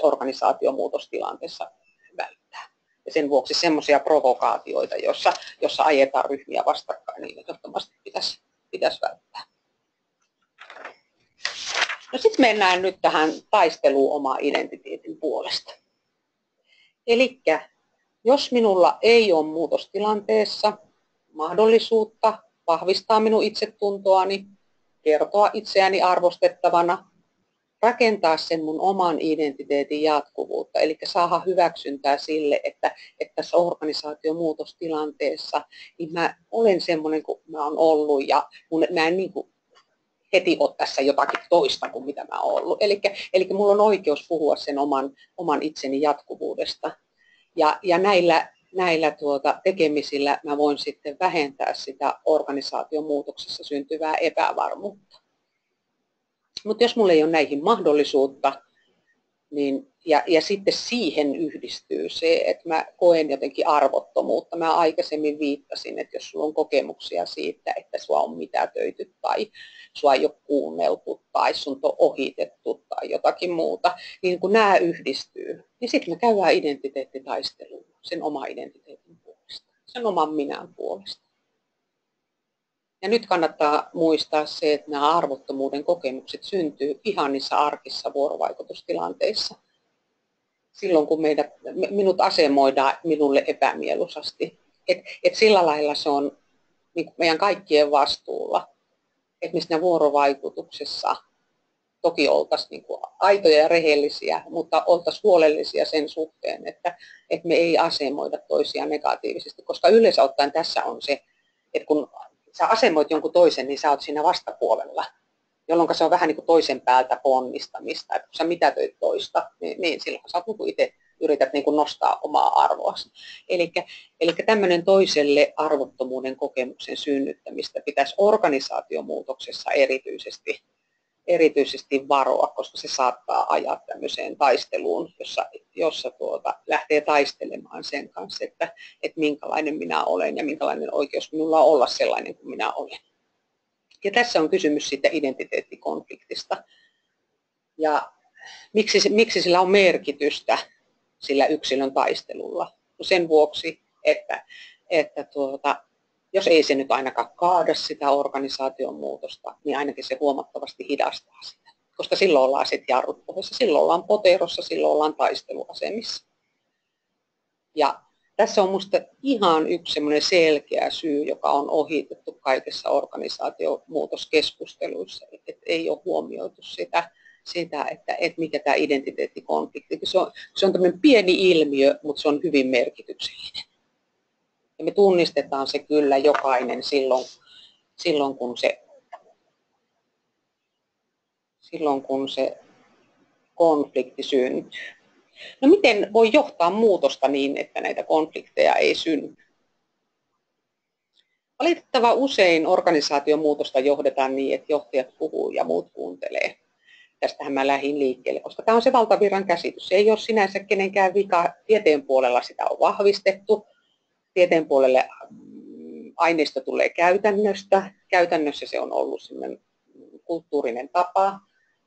organisaatiomuutostilanteessa välttää. Ja sen vuoksi semmoisia provokaatioita, jossa ajetaan ryhmiä vastakkain, niin ehdottomasti pitäisi välttää. No sitten mennään nyt tähän taisteluun omaa identiteetin puolesta. Eli jos minulla ei ole muutostilanteessa mahdollisuutta vahvistaa minun itsetuntoani, kertoa itseäni arvostettavana, rakentaa sen mun oman identiteetin jatkuvuutta, eli saada hyväksyntää sille, että tässä organisaatiomuutostilanteessa niin mä olen semmoinen kuin mä oon ollut ja mä en niin kuin heti ole tässä jotakin toista kuin mitä mä oon ollut. Eli mulla on oikeus puhua sen oman itseni jatkuvuudesta. Ja näillä tekemisillä mä voin sitten vähentää sitä organisaatiomuutoksessa syntyvää epävarmuutta. Mutta jos mulla ei ole näihin mahdollisuutta, niin Ja sitten siihen yhdistyy se, että mä koen jotenkin arvottomuutta. Mä aikaisemmin viittasin, että jos sulla on kokemuksia siitä, että sua on mitätöity tai sua ei ole kuunneltu tai sun on ohitettu tai jotakin muuta, niin kun nämä yhdistyy, niin sitten me käydään identiteettitaistelua sen oman identiteetin puolesta, sen oman minän puolesta. Ja nyt kannattaa muistaa se, että nämä arvottomuuden kokemukset syntyy ihan niissä arkissa vuorovaikutustilanteissa. Silloin kun minut asemoidaan minulle epämieluisasti. Et sillä lailla se on niin meidän kaikkien vastuulla, että me siinä vuorovaikutuksessa toki oltaisiin niin aitoja ja rehellisiä, mutta oltaisiin huolellisia sen suhteen, että me ei asemoida toisia negatiivisesti. Koska yleensä ottaen tässä on se, että kun sä asemoit jonkun toisen, niin sä oot siinä vastapuolella, jolloin se on vähän niin kuin toisen päältä ponnistamista. Että kun sä mitätöit toista, niin silloin sä niin itse yrität niin kuin nostaa omaa arvoasi. Eli tämmöinen toiselle arvottomuuden kokemuksen synnyttämistä pitäisi organisaatiomuutoksessa erityisesti varoa, koska se saattaa ajaa tämmöiseen taisteluun, jossa lähtee taistelemaan sen kanssa, että minkälainen minä olen ja minkälainen oikeus minulla on olla sellainen kuin minä olen. Ja tässä on kysymys sitten identiteettikonfliktista. Ja miksi sillä on merkitystä sillä yksilön taistelulla? No sen vuoksi, että jos ei se nyt ainakaan kaada sitä organisaation muutosta, niin ainakin se huomattavasti hidastaa sitä. Koska silloin ollaan sitten jarrut pohjassa, silloin ollaan poterossa, silloin ollaan taisteluasemissa. Ja tässä on minusta ihan yksi semmoinen selkeä syy, joka on ohitettu kaikissa organisaatiomuutoskeskusteluissa, että ei ole huomioitu sitä että mikä tämä identiteettikonflikti. Se on tämmöinen pieni ilmiö, mutta se on hyvin merkityksellinen. Ja me tunnistetaan se kyllä jokainen silloin kun se konflikti syntyy. No miten voi johtaa muutosta niin, että näitä konflikteja ei synny? Valitettavan usein organisaatiomuutosta johdetaan niin, että johtajat puhuu ja muut kuuntelee. Tästähän mä lähdin liikkeelle, koska tämä on se valtavirran käsitys. Se ei ole sinänsä kenenkään vika. Tieteen puolella sitä on vahvistettu. Tieteen puolelle aineisto tulee käytännöstä. Käytännössä se on ollut sellainen kulttuurinen tapa.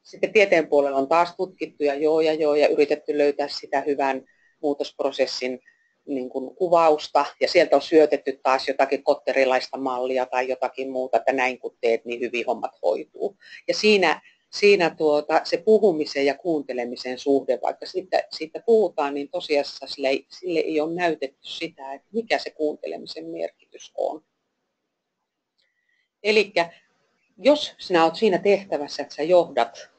Sitten tieteen puolella on taas tutkittu ja yritetty löytää sitä hyvän muutosprosessin niin kuin kuvausta. Ja sieltä on syötetty taas jotakin kotterilaista mallia tai jotakin muuta, että näin kun teet, niin hyvin hommat hoituu. Ja siinä se puhumisen ja kuuntelemisen suhde, vaikka siitä puhutaan, niin tosiasiassa sille ei ole näytetty sitä, että mikä se kuuntelemisen merkitys on. Eli jos sinä olet siinä tehtävässä, että sä johdat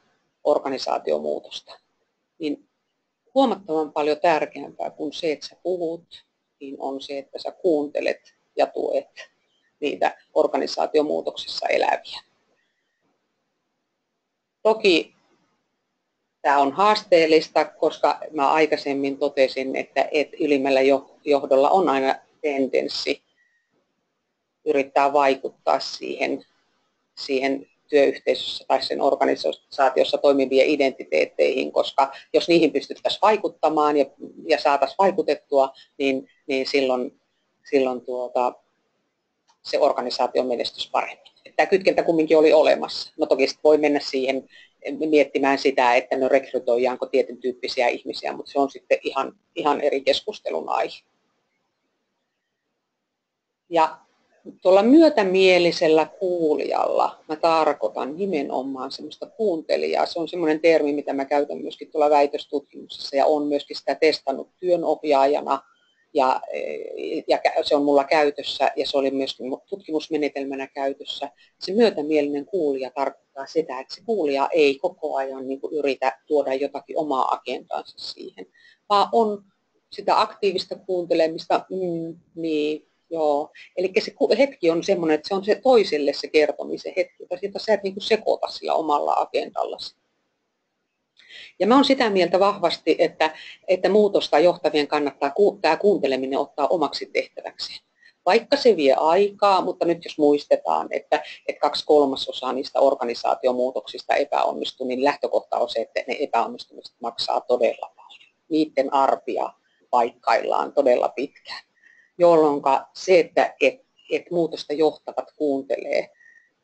organisaatiomuutosta, niin huomattavan paljon tärkeämpää kuin se, että sä puhut, niin on se, että sä kuuntelet ja tuet niitä organisaatiomuutoksessa eläviä. Toki tämä on haasteellista, koska mä aikaisemmin totesin, että ylimmällä johdolla on aina tendenssi yrittää vaikuttaa siihen työyhteisössä tai sen organisaatiossa toimivien identiteetteihin, koska jos niihin pystyttäisiin vaikuttamaan ja saataisiin vaikutettua, niin silloin se organisaation menestys paremmin. Tämä kytkentä kumminkin oli olemassa. No toki voi mennä siihen miettimään sitä, että no rekrytoidaanko tietyn tyyppisiä ihmisiä, mutta se on sitten ihan eri keskustelun aihe. Ja tuolla myötämielisellä kuulijalla mä tarkoitan nimenomaan semmoista kuuntelijaa. Se on semmoinen termi, mitä mä käytän myöskin tuolla väitöstutkimuksessa ja olen myöskin sitä testannut työnohjaajana. Ja se on mulla käytössä ja se oli myöskin tutkimusmenetelmänä käytössä. Se myötämielinen kuulija tarkoittaa sitä, että se kuulija ei koko ajan niin kuin yritä tuoda jotakin omaa agendaansa siihen, vaan on sitä aktiivista kuuntelemista, niin joo. Eli se hetki on semmoinen, että se on se toiselle se kertomisen hetki, jota sä et niin kuin sekoita sillä omalla agendallasi. Ja mä oon sitä mieltä vahvasti, että muutosta johtavien kannattaa tämä kuunteleminen ottaa omaksi tehtäväkseen. Vaikka se vie aikaa, mutta nyt jos muistetaan, että 2/3 niistä organisaatiomuutoksista epäonnistuu, niin lähtökohta on se, että ne epäonnistumiset maksaa todella paljon. Niiden arpia paikkaillaan todella pitkään, jolloin se, että muutosta johtavat kuuntelee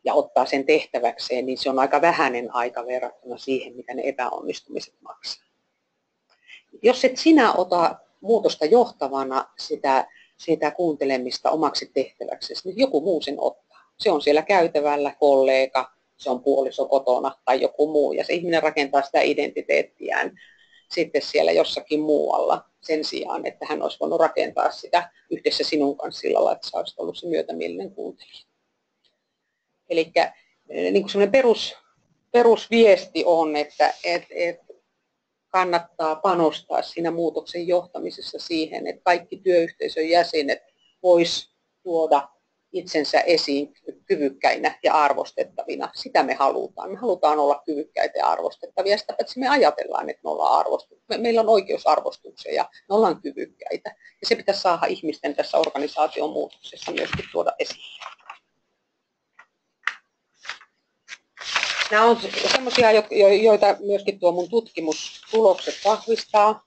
ja ottaa sen tehtäväkseen, niin se on aika vähäinen aika verrattuna siihen, mitä ne epäonnistumiset maksaa. Jos et sinä ota muutosta johtavana sitä kuuntelemista omaksi tehtäväksesi, niin joku muu sen ottaa. Se on siellä käytävällä kollega, se on puoliso kotona tai joku muu, ja se ihminen rakentaa sitä identiteettiään sitten siellä jossakin muualla sen sijaan, että hän olisi voinut rakentaa sitä yhdessä sinun kanssa sillä lailla, että sä olisit ollut se myötämielinen kuuntelija. Eli niin kuin sellainen perusviesti on, että kannattaa panostaa siinä muutoksen johtamisessa siihen, että kaikki työyhteisön jäsenet vois tuoda itsensä esiin kyvykkäinä ja arvostettavina. Sitä me halutaan. Me halutaan olla kyvykkäitä ja arvostettavia. Sitä paitsi me ajatellaan, että me ollaan arvostettavia. Meillä on oikeus arvostukseen ja me ollaan kyvykkäitä. Ja se pitäisi saada ihmisten tässä organisaation muutoksessa myöskin tuoda esille. Nämä on sellaisia, joita myöskin tuo mun tutkimustulokset vahvistaa.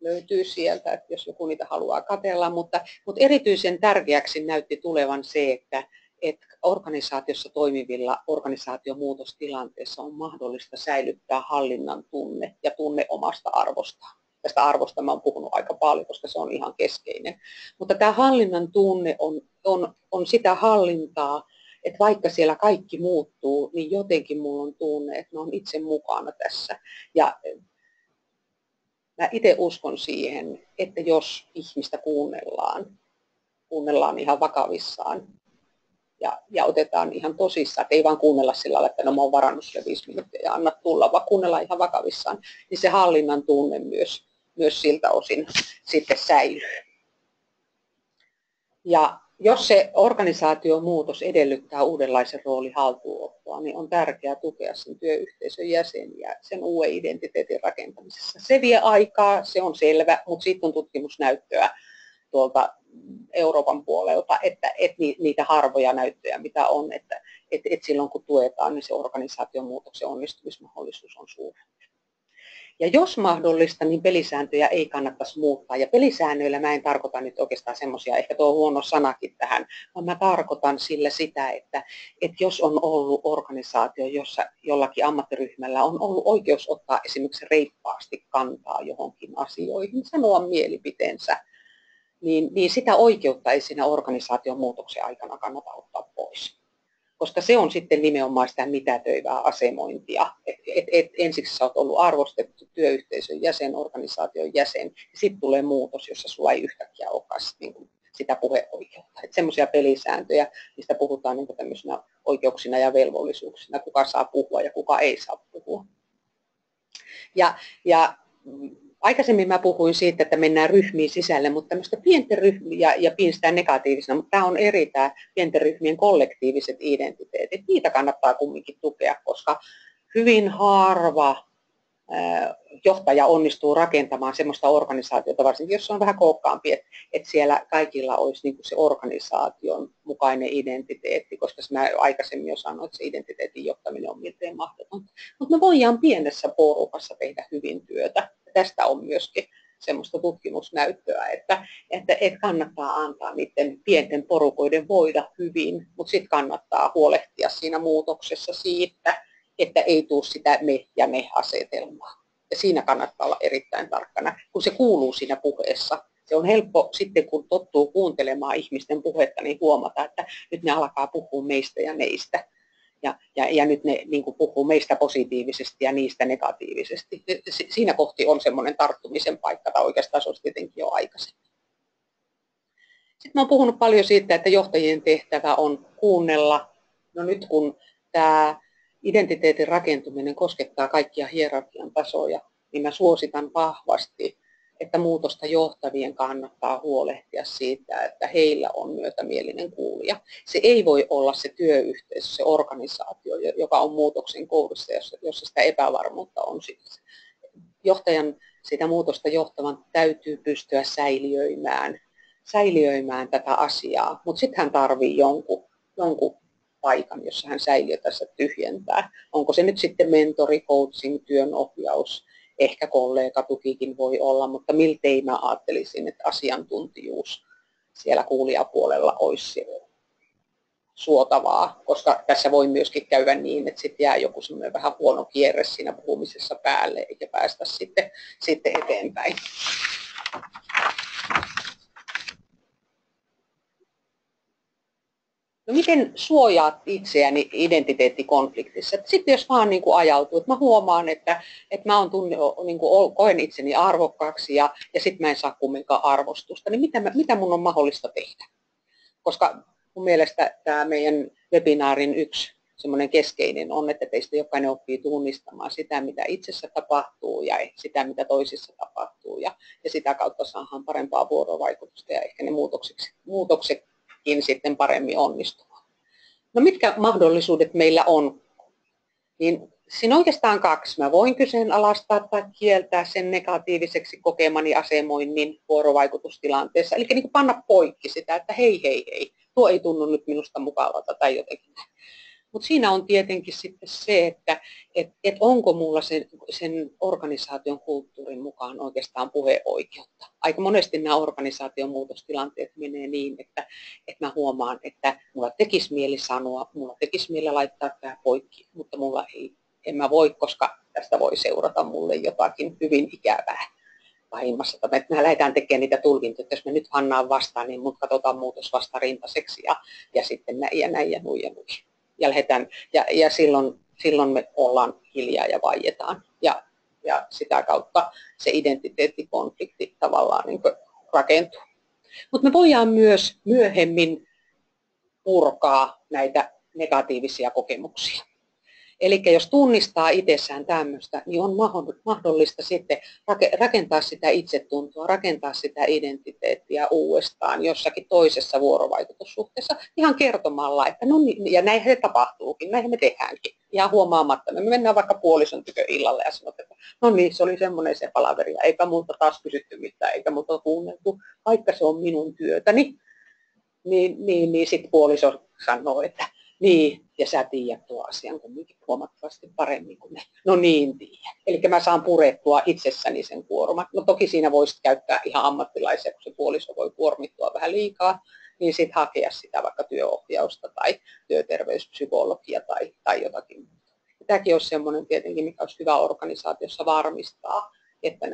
Löytyy sieltä, että jos joku niitä haluaa katsella, mutta erityisen tärkeäksi näytti tulevan se, että organisaatiossa toimivilla organisaatiomuutostilanteissa on mahdollista säilyttää hallinnan tunne ja tunne omasta arvostaan. Tästä arvosta mä oon puhunut aika paljon, koska se on ihan keskeinen. Mutta tämä hallinnan tunne on sitä hallintaa, että vaikka siellä kaikki muuttuu, niin jotenkin mulla on tunne, että mä oon itse mukana tässä. Ja mä itse uskon siihen, että jos ihmistä kuunnellaan ihan vakavissaan ja otetaan ihan tosissaan, että ei vaan kuunnella sillä lailla, että no mä oon varannut sille 5 minuuttia ja anna tulla, vaan kuunnellaan ihan vakavissaan, niin se hallinnan tunne myös siltä osin sitten säilyy. Ja jos se organisaatiomuutos edellyttää uudenlaisen roolin haltuunottoa, niin on tärkeää tukea sen työyhteisön jäseniä sen uuden identiteetin rakentamisessa. Se vie aikaa, se on selvä, mutta siitä on tutkimusnäyttöä tuolta Euroopan puolelta, että niitä harvoja näyttöjä, mitä on, että silloin kun tuetaan, niin se organisaatiomuutoksen onnistumismahdollisuus on suurempi. Ja jos mahdollista, niin pelisääntöjä ei kannattaisi muuttaa. Ja pelisäännöillä mä en tarkoita nyt oikeastaan semmoisia, ehkä tuo huono sanakin tähän, vaan mä tarkoitan sillä sitä, että jos on ollut organisaatio, jossa jollakin ammattiryhmällä on ollut oikeus ottaa esimerkiksi reippaasti kantaa johonkin asioihin, sanoa mielipiteensä, niin sitä oikeutta ei siinä organisaation muutoksen aikana kannata ottaa pois. Koska se on sitten nimenomaan sitä mitätöivää asemointia. Ensiksi sä oot ollut arvostettu työyhteisön jäsen, organisaation jäsen, ja sitten tulee muutos, jossa sulla ei yhtäkkiä olekaan sitä puheoikeutta. Semmoisia pelisääntöjä, mistä puhutaan niin tämmöisenä oikeuksina ja velvollisuuksina, kuka saa puhua ja kuka ei saa puhua. Ja aikaisemmin mä puhuin siitä, että mennään ryhmiin sisälle, mutta tämmöistä pienten ryhmiä ja pienistä negatiivisena, mutta tämä on tämä pienten ryhmien kollektiiviset identiteetit. Niitä kannattaa kumminkin tukea, koska hyvin harva johtaja onnistuu rakentamaan semmoista organisaatiota, varsinkin jos se on vähän kookkaampi, että siellä kaikilla olisi niin kuin se organisaation mukainen identiteetti, koska mä aikaisemmin jo sanoin, että se identiteetin johtaminen on miltei mahdotonta. Mutta me voidaan pienessä porukassa tehdä hyvin työtä. Tästä on myöskin semmoista tutkimusnäyttöä, että kannattaa antaa niiden pienten porukoiden voida hyvin, mutta sitten kannattaa huolehtia siinä muutoksessa siitä, että ei tule sitä me ja me asetelmaa. Ja siinä kannattaa olla erittäin tarkkana, kun se kuuluu siinä puheessa. Se on helppo sitten, kun tottuu kuuntelemaan ihmisten puhetta, niin huomata, että nyt ne alkaa puhua meistä ja neistä. Ja nyt ne niin kuin puhuu meistä positiivisesti ja niistä negatiivisesti. Siinä kohti on semmoinen tarttumisen paikka, tai oikeastaan se olisi tietenkin jo aikaisemmin. Sitten mä oon puhunut paljon siitä, että johtajien tehtävä on kuunnella. No nyt kun tämä identiteetin rakentuminen koskettaa kaikkia hierarkian tasoja, niin mä suositan vahvasti, että muutosta johtavien kannattaa huolehtia siitä, että heillä on myötämielinen kuulija. Se ei voi olla se työyhteisö, se organisaatio, joka on muutoksen kourissa, jossa sitä epävarmuutta on. Johtajan sitä muutosta johtavan täytyy pystyä säiliöimään säiliöimään tätä asiaa, mutta sitten hän tarvii jonkun paikan, jossa hän säiliötänsä tyhjentää. Onko se nyt sitten mentori, coaching, työnohjaus, ehkä kollegatukikin voi olla, mutta miltei mä ajattelisin, että asiantuntijuus siellä kuulijapuolella olisi suotavaa, koska tässä voi myöskin käydä niin, että sitten jää joku semmoinen vähän huono kierre siinä puhumisessa päälle, eikä päästä sitten eteenpäin. No miten suojaat itseäni identiteettikonfliktissa? Sitten jos vaan niin kuin ajautuu, että mä huomaan, että mä koen itseni arvokkaaksi ja sitten mä en saa kumminkaan arvostusta, niin mitä mun on mahdollista tehdä? Koska mun mielestä tämä meidän webinaarin yksi semmoinen keskeinen on, että teistä jokainen oppii tunnistamaan sitä, mitä itsessä tapahtuu ja sitä, mitä toisissa tapahtuu. Ja sitä kautta saadaan parempaa vuorovaikutusta ja ehkä ne muutoksetkin sitten paremmin onnistumaan. No mitkä mahdollisuudet meillä on? Niin siinä oikeastaan kaksi. Mä voin kyseenalaistaa tai kieltää sen negatiiviseksi kokemani asemoinnin vuorovaikutustilanteessa. Eli niin kuin panna poikki sitä, että hei, tuo ei tunnu nyt minusta mukavalta tai jotenkin. Mutta siinä on tietenkin sitten se, että onko mulla sen organisaation kulttuurin mukaan oikeastaan puheoikeutta. Aika monesti nämä organisaation muutostilanteet menee niin, että mä huomaan, että mulla tekisi mieli sanoa, mulla tekisi mieli laittaa tämä poikki, mutta en mä voi, koska tästä voi seurata mulle jotakin hyvin ikävää. Pahimmassa, että me lähdetään tekemään niitä tulkintoja, että jos me nyt Hannaan vastaan, niin mut katsotaan muutos vasta rintaiseksi ja sitten näin ja näin ja nui. Ja lähdetään, ja silloin me ollaan hiljaa ja vaietaan. Ja sitä kautta se identiteettikonflikti tavallaan niin kuin rakentuu. Mutta me voidaan myös myöhemmin purkaa näitä negatiivisia kokemuksia. Eli jos tunnistaa itsessään tämmöistä, niin on mahdollista sitten rakentaa sitä itsetuntoa, rakentaa sitä identiteettiä uudestaan jossakin toisessa vuorovaikutussuhteessa ihan kertomalla, että no niin, ja näinhän se tapahtuukin, näinhän me tehdäänkin. Ihan huomaamatta. Me mennään vaikka puolison tykö illalle ja sanotaan, että no niin, se oli semmoinen se palaveri, ja eipä multa taas kysytty mitään, eikä multa kuunneltu, vaikka se on minun työtäni. Niin sitten puoliso sanoo, että niin, ja sä tiedät tuon asian kumminkin huomattavasti paremmin kuin me. No niin, tiedän. Eli mä saan purettua itsessäni sen kuorman. No toki siinä voisi käyttää ihan ammattilaisia, kun se puoliso voi kuormittua vähän liikaa, niin sitten hakea sitä vaikka työohjausta tai työterveyspsykologia tai jotakin. Tämäkin olisi semmoinen tietenkin, mikä olisi hyvä organisaatiossa varmistaa, että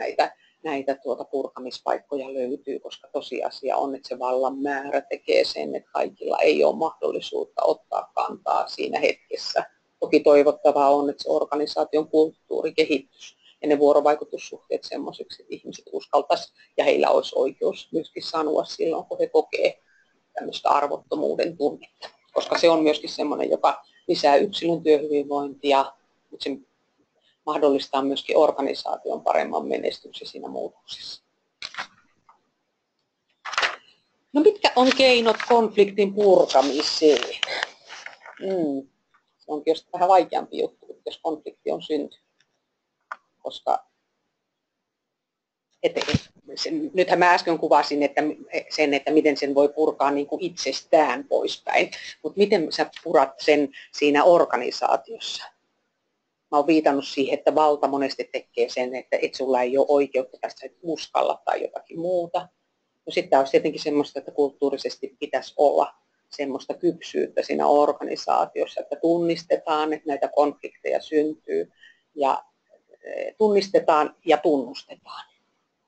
näitä purkamispaikkoja löytyy, koska tosiasia on, että se vallan määrä tekee sen, että kaikilla ei ole mahdollisuutta ottaa kantaa siinä hetkessä. Toki toivottavaa on, että se organisaation kulttuuri kehittyisi ja ne vuorovaikutussuhteet semmoiseksi, että ihmiset uskaltaisivat ja heillä olisi oikeus myöskin sanoa silloin, kun he kokee tämmöistä arvottomuuden tunnetta. Koska se on myöskin semmoinen, joka lisää yksilön työhyvinvointia, mutta se mahdollistaa myöskin organisaation paremman menestyksen siinä muutoksessa. No mitkä on keinot konfliktin purkamiseen? Se onkin just vähän vaikeampi juttu, jos konflikti on syntynyt. Koska nythän mä äsken kuvasin että miten sen voi purkaa niin kuin itsestään poispäin. Mutta miten sä purat sen siinä organisaatiossa? Mä oon viitannut siihen, että valta monesti tekee sen, että sulla ei ole oikeutta tästä uskalla tai jotakin muuta. No sitten olisi tietenkin semmoista, että kulttuurisesti pitäisi olla semmoista kypsyyttä siinä organisaatiossa, että tunnistetaan, että näitä konflikteja syntyy ja tunnistetaan ja tunnustetaan.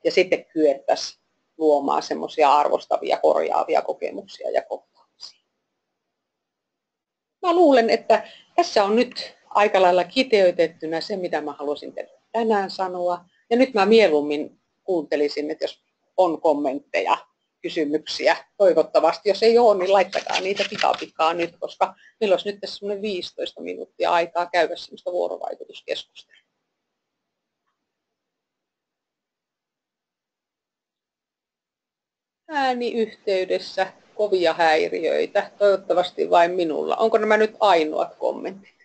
Ja sitten kyettäisiin luomaan semmoisia arvostavia, korjaavia kokemuksia ja kohtaamisia. Mä luulen, että tässä on nyt aika lailla kiteytettynä se, mitä mä halusin tänään sanoa. Ja nyt mä mieluummin kuuntelisin, että jos on kommentteja, kysymyksiä, toivottavasti. Jos ei ole, niin laittakaa niitä pikapikaa nyt, koska meillä olisi nyt tässä 15 minuuttia aikaa käydä semmoista vuorovaikutuskeskustelua. Ääniyhteydessä kovia häiriöitä, toivottavasti vain minulla. Onko nämä nyt ainoat kommentit?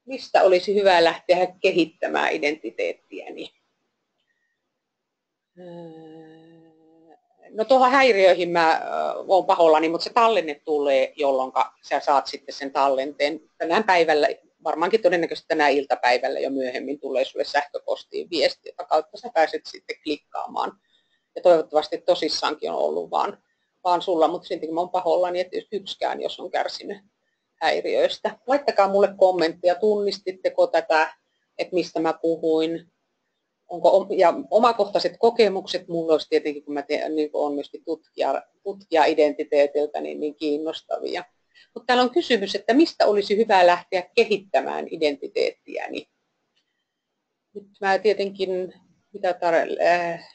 Mistä olisi hyvä lähteä kehittämään identiteettiäni? No tuohon häiriöihin mä oon pahoillani, mutta se tallenne tulee, jolloin sä saat sitten sen tallenteen. Tänään päivällä, varmaankin todennäköisesti tänään iltapäivällä jo myöhemmin tulee sulle sähköpostiin viesti, jota kautta sä pääset sitten klikkaamaan. Ja toivottavasti tosissaankin on ollut vaan sulla, mutta siltikin mä oon pahoillani, että yksikään, jos on kärsinyt häiriöistä. Laittakaa mulle kommenttia, tunnistitteko tätä, että mistä mä puhuin. Ja omakohtaiset kokemukset mulla olisi tietenkin, kun mä niin olen myöskin tutkija identiteetiltä, niin kiinnostavia. Mutta täällä on kysymys, että mistä olisi hyvä lähteä kehittämään identiteettiäni. Nyt mä tietenkin, mitä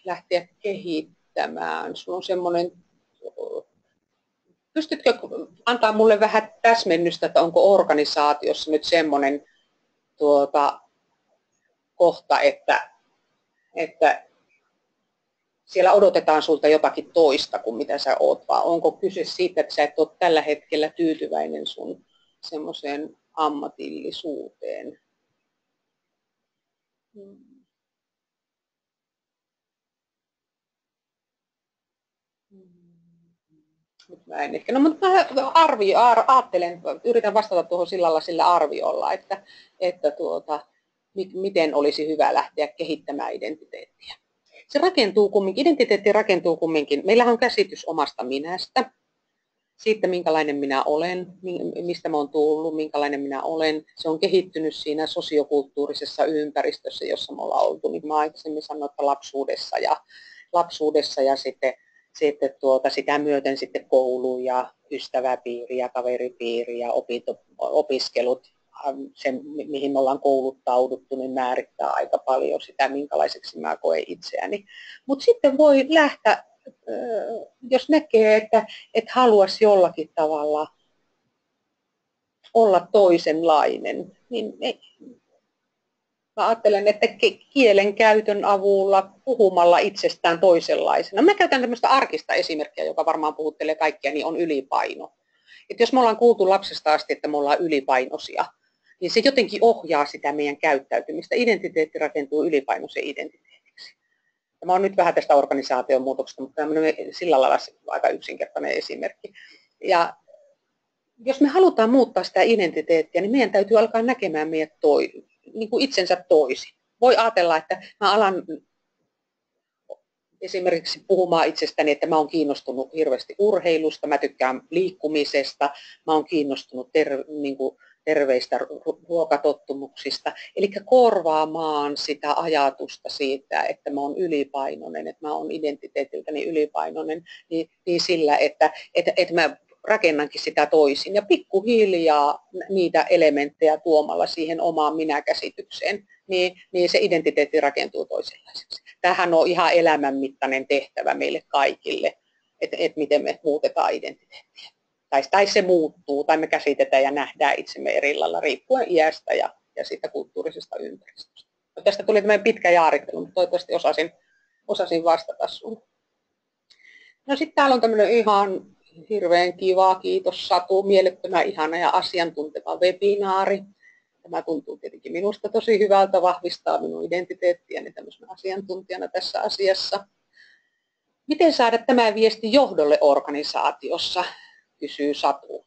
lähteä kehittämään. Sulla on semmoinen, pystytkö antaa mulle vähän täsmennystä, että onko organisaatiossa nyt semmoinen kohta, että siellä odotetaan sulta jotakin toista kuin mitä sä oot, vaan onko kyse siitä, että sä et ole tällä hetkellä tyytyväinen sun semmoiseen ammatillisuuteen. Nyt mä en ehkä, no mutta mä ajattelen, yritän vastata tuohon sillä arviolla, että miten olisi hyvä lähteä kehittämään identiteettiä. Identiteetti rakentuu kumminkin. Meillähän on käsitys omasta minästä, siitä minkälainen minä olen, mistä mä oon tullut, minkälainen minä olen. Se on kehittynyt siinä sosiokulttuurisessa ympäristössä, jossa me ollaan oltu, niin mä aikaisemmin sanoin, että lapsuudessa ja sitten sitä myöten sitten koulu ja ystäväpiiri ja kaveripiiri ja opiskelut, se mihin me ollaan kouluttauduttu, niin määrittää aika paljon sitä, minkälaiseksi mä koen itseäni. Mutta sitten voi lähteä, jos näkee, että haluaisi jollakin tavalla olla toisenlainen, niin mä ajattelen, että kielen käytön avulla, puhumalla itsestään toisenlaisena. Mä käytän tämmöistä arkista esimerkkiä, joka varmaan puhuttelee kaikkia, niin on ylipaino. Et jos me ollaan kuultu lapsesta asti, että me ollaan ylipainoisia, niin se jotenkin ohjaa sitä meidän käyttäytymistä. Identiteetti rakentuu ylipainoisen identiteetiksi. Mä oon nyt vähän tästä organisaation muutoksesta, mutta tämmöinen sillä lailla aika yksinkertainen esimerkki. Ja jos me halutaan muuttaa sitä identiteettiä, niin meidän täytyy alkaa näkemään meidät niin kuin itsensä toisin. Voi ajatella, että mä alan esimerkiksi puhumaan itsestäni, että mä oon kiinnostunut hirveästi urheilusta, mä tykkään liikkumisesta, mä oon kiinnostunut terveistä ruokatottumuksista. Eli korvaamaan sitä ajatusta siitä, että mä oon ylipainoinen, että mä oon identiteetiltäni ylipainoinen, niin sillä, että mä rakennankin sitä toisin. Ja pikkuhiljaa niitä elementtejä tuomalla siihen omaan minäkäsitykseen, niin se identiteetti rakentuu toisenlaiseksi. Tämähän on ihan elämänmittainen tehtävä meille kaikille, että miten me muutetaan identiteettiä. Tai se muuttuu, tai me käsitetään ja nähdään itsemme eri lailla riippuen iästä ja siitä kulttuurisesta ympäristöstä. No, tästä tuli tämmöinen pitkä jaarittelu, mutta toivottavasti osasin vastata sinulle. No sitten täällä on tämmöinen ihan hirveän kiva, kiitos Satu, mielettömän ihana ja asiantunteva webinaari. Tämä tuntuu tietenkin minusta tosi hyvältä, vahvistaa minun identiteettiäni tämmöisenä asiantuntijana tässä asiassa. Miten saada tämä viesti johdolle organisaatiossa, kysyy Satu.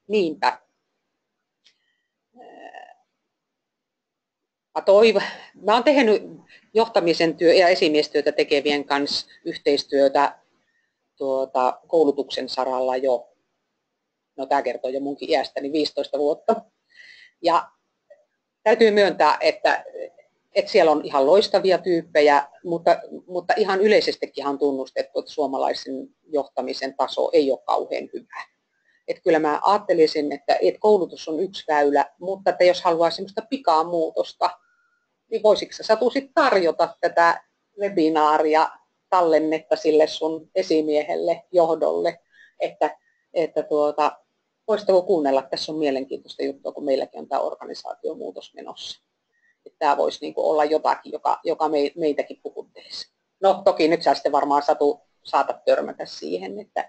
Niinpä. Mä oon tehnyt johtamisen ja esimiestyötä tekevien kanssa yhteistyötä koulutuksen saralla jo, no tämä kertoo jo munkin iästäni 15 vuotta. Ja täytyy myöntää, että siellä on ihan loistavia tyyppejä, mutta ihan yleisestikin on tunnustettu, että suomalaisen johtamisen taso ei ole kauhean hyvä. Että kyllä mä ajattelisin, että koulutus on yksi väylä, mutta että jos haluaa semmoista pikamuutosta, niin voisitko sä Satu sit tarjota tätä webinaaria, tallennetta sille sun esimiehelle, johdolle, että voisitko kuunnella, tässä on mielenkiintoista juttua, kun meilläkin on tämä organisaatiomuutos menossa. Että tämä voisi niin kuin olla jotakin, joka meitäkin puhutteisi. No toki nyt sä sitten varmaan Satu saatat törmätä siihen, että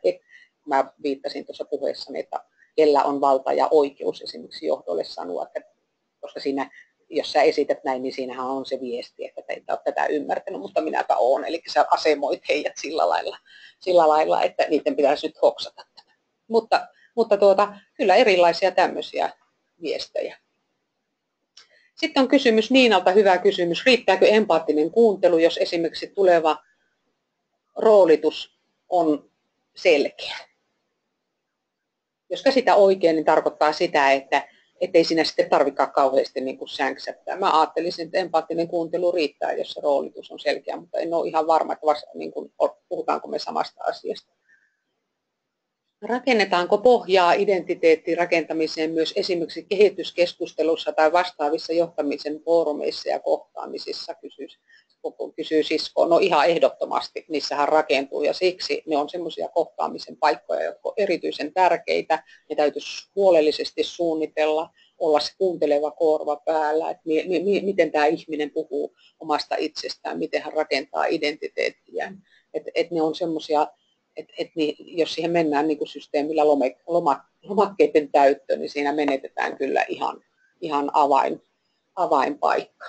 mä viittasin tuossa puheessani, että kellä on valta ja oikeus esimerkiksi johdolle sanoa, että koska siinä jos sä esität näin, niin siinähän on se viesti, että te ette ole tätä ymmärtänyt, mutta minäpä olen. Eli sä asemoit heidät sillä lailla, että niiden pitäisi nyt hoksata tätä. Mutta kyllä erilaisia tämmöisiä viestejä. Sitten on kysymys Niinalta, hyvä kysymys. Riittääkö empaattinen kuuntelu, jos esimerkiksi tuleva roolitus on selkeä? Jos käsitä oikein, niin tarkoittaa sitä, että ei siinä sitten tarvikaan kauheasti niin kuin sänksättää. Mä ajattelisin, että empaattinen kuuntelu riittää, jos se roolitus on selkeä, mutta en ole ihan varma, että niin kuin, puhutaanko me samasta asiasta. Rakennetaanko pohjaa identiteetin rakentamiseen myös esimerkiksi kehityskeskustelussa tai vastaavissa johtamisen foorumeissa ja kohtaamisissa, kysyy sisko. No ihan ehdottomasti, niissähän rakentuu ja siksi ne on semmoisia kohtaamisen paikkoja, jotka ovat erityisen tärkeitä. Ne täytyisi huolellisesti suunnitella, olla se kuunteleva korva päällä, että miten tämä ihminen puhuu omasta itsestään, miten hän rakentaa identiteettiään. Että ne on semmoisia, jos siihen mennään niin kuin systeemillä lomakkeiden täyttöön, niin siinä menetetään kyllä ihan avainpaikka.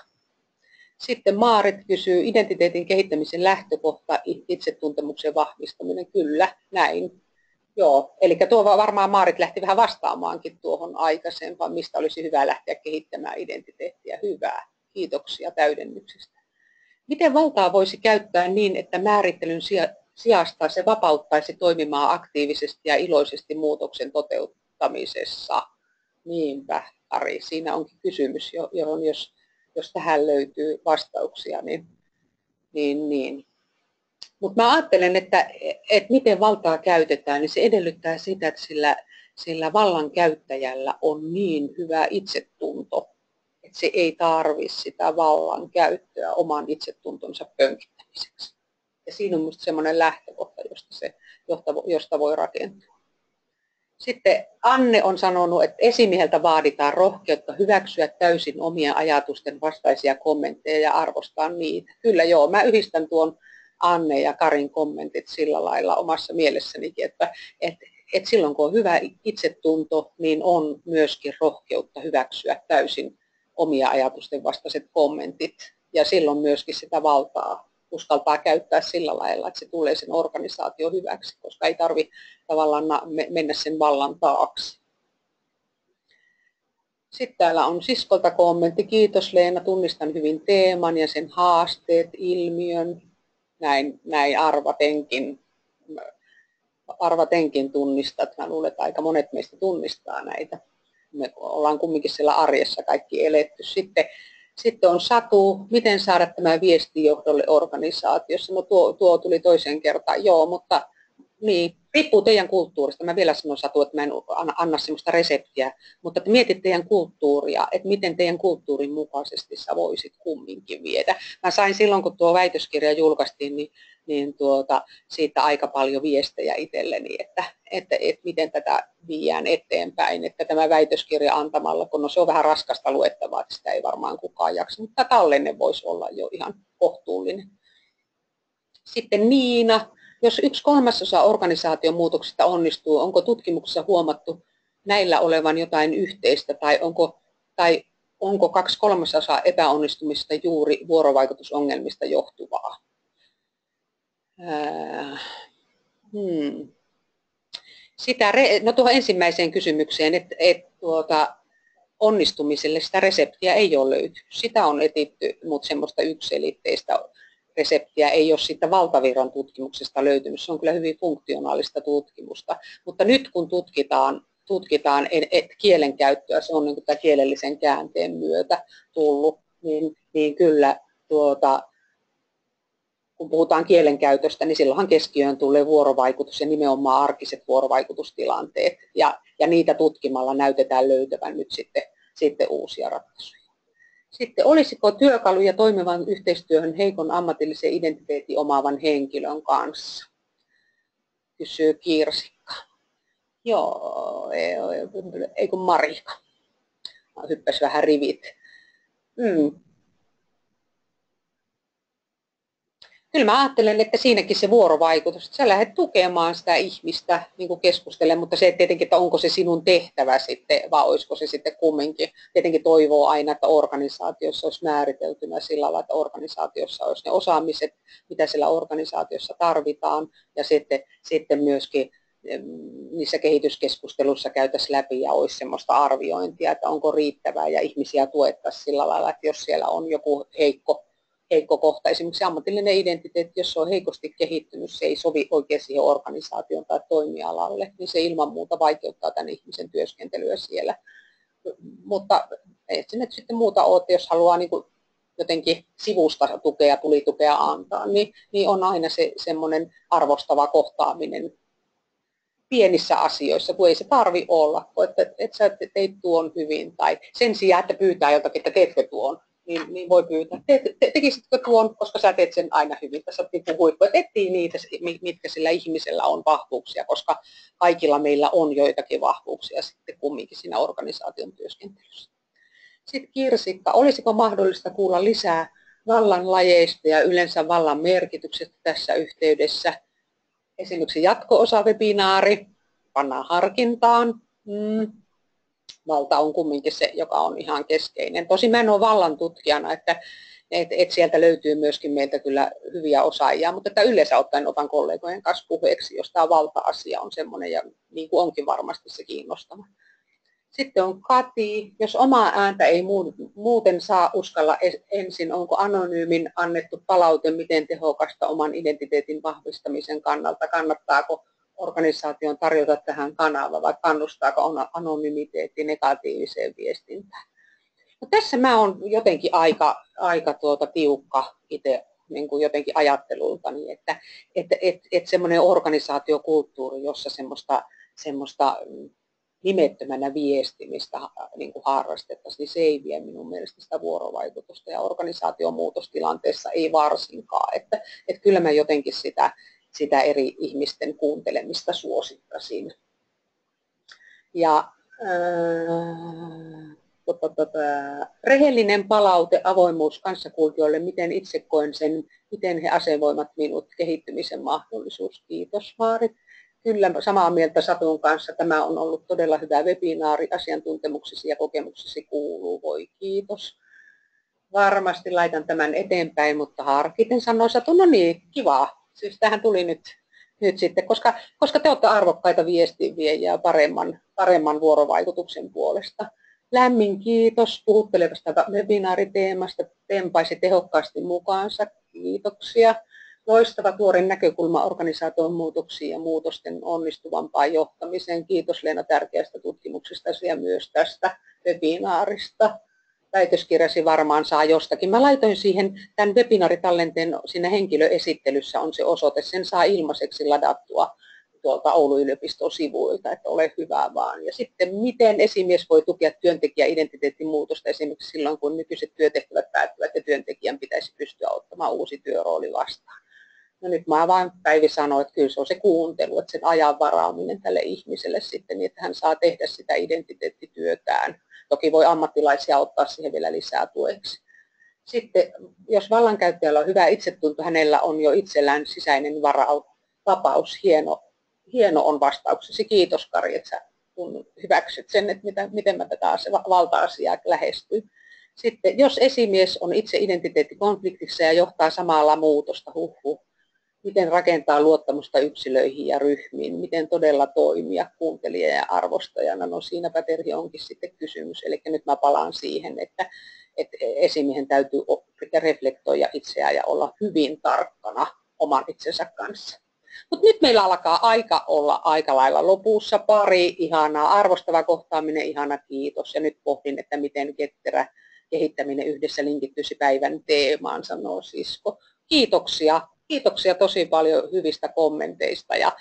Sitten Maarit kysyy, identiteetin kehittämisen lähtökohta, itsetuntemuksen vahvistaminen. Kyllä, näin. Joo, eli tuo varmaan Maarit lähti vähän vastaamaankin tuohon aikaisempaan, mistä olisi hyvä lähteä kehittämään identiteettiä. Hyvää. Kiitoksia täydennyksestä. Miten valtaa voisi käyttää niin, että määrittelyn sijasta se vapauttaisi toimimaan aktiivisesti ja iloisesti muutoksen toteuttamisessa? Niinpä, Ari, siinä onkin kysymys, johon jos tähän löytyy vastauksia, niin. Mutta mä ajattelen, että miten valtaa käytetään, niin se edellyttää sitä, että sillä vallan käyttäjällä on niin hyvä itsetunto, että se ei tarvitse sitä vallan käyttöä oman itsetuntonsa pönkittämiseksi. Ja siinä on minusta semmoinen lähtökohta, josta voi rakentua. Sitten Anne on sanonut, että esimieheltä vaaditaan rohkeutta hyväksyä täysin omien ajatusten vastaisia kommentteja ja arvostaa niitä. Kyllä joo, mä yhdistän tuon Anne ja Karin kommentit sillä lailla omassa mielessänikin, että silloin kun on hyvä itsetunto, niin on myöskin rohkeutta hyväksyä täysin omia ajatusten vastaiset kommentit. Ja silloin myöskin sitä valtaa uskaltaa käyttää sillä lailla, että se tulee sen organisaation hyväksi, koska ei tarvitse tavallaan mennä sen vallan taakse. Sitten täällä on siskolta kommentti. Kiitos Leena, tunnistan hyvin teeman ja sen haasteet, ilmiön. Näin arvatenkin tunnistat. Mä luulen, että aika monet meistä tunnistaa näitä. Me ollaan kumminkin siellä arjessa kaikki eletty. Sitten on Satu, miten saada tämä viesti johdolle organisaatiossa. No tuo tuli toiseen kertaan, joo, mutta niin, riippuu teidän kulttuurista. Mä vielä sanon Satu, että mä en anna sellaista reseptiä, mutta että mietit teidän kulttuuria, että miten teidän kulttuurin mukaisesti sä voisit kumminkin viedä. Mä sain silloin, kun tuo väitöskirja julkaistiin, niin siitä aika paljon viestejä itselleni, että miten tätä viedään eteenpäin, että tämä väitöskirja antamalla, kun se on vähän raskasta luettavaa, että sitä ei varmaan kukaan jaksa, mutta tallenne voisi olla jo ihan kohtuullinen. Sitten Niina, jos 1/3 organisaation muutoksista onnistuu, onko tutkimuksessa huomattu näillä olevan jotain yhteistä tai onko 2/3 epäonnistumista juuri vuorovaikutusongelmista johtuvaa? No tuohon ensimmäiseen kysymykseen, että onnistumiselle sitä reseptiä ei ole löytynyt. Sitä on etsitty, mutta semmoista yksiselitteistä reseptiä ei ole siitä valtavirran tutkimuksesta löytynyt. Se on kyllä hyvin funktionaalista tutkimusta. Mutta nyt kun tutkitaan kielenkäyttöä, se on niin kuin tämän kielellisen käänteen myötä tullut, niin kyllä kun puhutaan kielenkäytöstä, niin silloinhan keskiöön tulee vuorovaikutus ja nimenomaan arkiset vuorovaikutustilanteet. Ja niitä tutkimalla näytetään löytävän nyt sitten uusia ratkaisuja. Sitten olisiko työkaluja toimivan yhteistyöhön heikon ammatillisen identiteetin omaavan henkilön kanssa? Kysyy Kirsikka. Joo, ei kun Marika. Hyppäsi vähän rivit. kyllä mä ajattelen, että siinäkin se vuorovaikutus, että sä lähdet tukemaan sitä ihmistä niin kuin keskustelemaan, mutta se tietenkin, että onko se sinun tehtävä sitten, vai olisiko se sitten kumminkin. Tietenkin toivoo aina, että organisaatiossa olisi määriteltynä sillä lailla, että organisaatiossa olisi ne osaamiset, mitä siellä organisaatiossa tarvitaan, ja sitten myöskin niissä kehityskeskusteluissa käytäisiin läpi ja olisi sellaista arviointia, että onko riittävää ja ihmisiä tuettaisiin sillä lailla, että jos siellä on joku heikko kohta, esimerkiksi ammatillinen identiteetti, jos se on heikosti kehittynyt, se ei sovi oikein siihen organisaation tai toimialalle, niin se ilman muuta vaikeuttaa tämän ihmisen työskentelyä siellä. Mutta ei se nyt sitten muuta ole, että jos haluaa niin kuin jotenkin sivusta tukea, tulitukea antaa, niin on aina se semmoinen arvostava kohtaaminen pienissä asioissa, kun ei se tarvi olla, että sä teit tuon hyvin, tai sen sijaan, että pyytää jotakin, että teetkö tuon, niin voi pyytää, tekisitkö tuon, koska sä teet sen aina hyvin. Tässä on huippu, että etsii niitä, mitkä sillä ihmisellä on vahvuuksia, koska kaikilla meillä on joitakin vahvuuksia sitten kumminkin siinä organisaation työskentelyssä. Sitten Kirsikka, olisiko mahdollista kuulla lisää vallan lajeista ja yleensä vallan merkityksestä tässä yhteydessä? Esimerkiksi jatko-osa-webinaari, pannaan harkintaan. Valta on kumminkin se, joka on ihan keskeinen. Tosin mä en ole vallan tutkijana, että sieltä löytyy myöskin meiltä kyllä hyviä osaajia, mutta että yleensä ottaen otan kollegojen kanssa puheeksi, jos tämä valta-asia on semmoinen, ja niin kuin onkin varmasti se kiinnostava. Sitten on Kati, jos omaa ääntä ei muuten saa uskalla ensin, onko anonyymin annettu palaute miten tehokasta oman identiteetin vahvistamisen kannalta, kannattaako organisaation tarjota tähän kanava vai kannustaako anonymiteetti negatiiviseen viestintään. No tässä mä oon jotenkin aika tiukka itse niin kuin jotenkin ajattelultani, että semmoinen organisaatiokulttuuri, jossa semmoista nimettömänä viestimistä niin kuin harrastettaisiin, niin se ei vie minun mielestä sitä vuorovaikutusta ja organisaation muutostilanteessa ei varsinkaan. Että kyllä mä jotenkin sitä eri ihmisten kuuntelemista suosittaisin. Ja rehellinen palaute, avoimuus kanssakulkijoille, miten itse koen sen, miten he asevoimat minut, kehittymisen mahdollisuus. Kiitos Maarit. Kyllä samaa mieltä Satun kanssa. Tämä on ollut todella hyvä webinaari. Asiantuntemuksesi ja kokemuksesi kuuluu. Voi kiitos. Varmasti laitan tämän eteenpäin, mutta harkiten sanoi Satu. No niin, kiva. Siis tähän tuli nyt sitten, koska te olette arvokkaita viestinviejää paremman vuorovaikutuksen puolesta. Lämmin kiitos puhuttelevasta webinaariteemasta. Tempaisi tehokkaasti mukaansa. Kiitoksia. Loistava tuorin näkökulma organisaation muutoksiin ja muutosten onnistuvampaan johtamiseen. Kiitos Leena tärkeästä tutkimuksesta ja myös tästä webinaarista. Väitöskirjasi varmaan saa jostakin. Mä laitoin siihen tämän webinaaritallenteen, siinä henkilöesittelyssä on se osoite. Sen saa ilmaiseksi ladattua tuolta Oulun yliopiston sivuilta, että ole hyvä vaan. Ja sitten miten esimies voi tukea työntekijäidentiteetin muutosta esimerkiksi silloin, kun nykyiset työtehtävät päättyvät ja työntekijän pitäisi pystyä ottamaan uusi työrooli vastaan. No nyt mä vaan Päivi sanoi, että kyllä se on se kuuntelu, että sen ajan varaaminen tälle ihmiselle sitten, niin että hän saa tehdä sitä identiteettityötään. Toki voi ammattilaisia ottaa siihen vielä lisää tueksi. Sitten jos vallankäyttäjällä on hyvä itsetunto, hänellä on jo itsellään sisäinen vapaus. Hieno on vastauksesi. Kiitos Kari, että sä kun hyväksyt sen, että miten mä tätä valta-asiaa lähestyy. Sitten jos esimies on itse identiteettikonfliktissa ja johtaa samalla muutosta, miten rakentaa luottamusta yksilöihin ja ryhmiin, miten todella toimia kuuntelijana ja arvostajana, no siinäpä Terhi onkin sitten kysymys. Eli nyt mä palaan siihen, että esimiehen täytyy reflektoida itseään ja olla hyvin tarkkana oman itsensä kanssa. Mutta nyt meillä alkaa aika olla aika lailla lopussa. Pari ihanaa, arvostava kohtaaminen, ihana kiitos. Ja nyt pohdin, että miten ketterä kehittäminen yhdessä linkittyisi päivän teemaan, sanoo sisko. Kiitoksia. Kiitoksia tosi paljon hyvistä kommenteista ja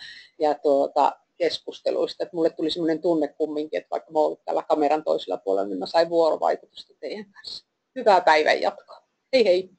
keskusteluista. Mulle tuli sellainen tunne kumminkin, että vaikka mä olen täällä kameran toisella puolella, niin mä sain vuorovaikutusta teidän kanssa. Hyvää päivän jatkoa. Hei hei.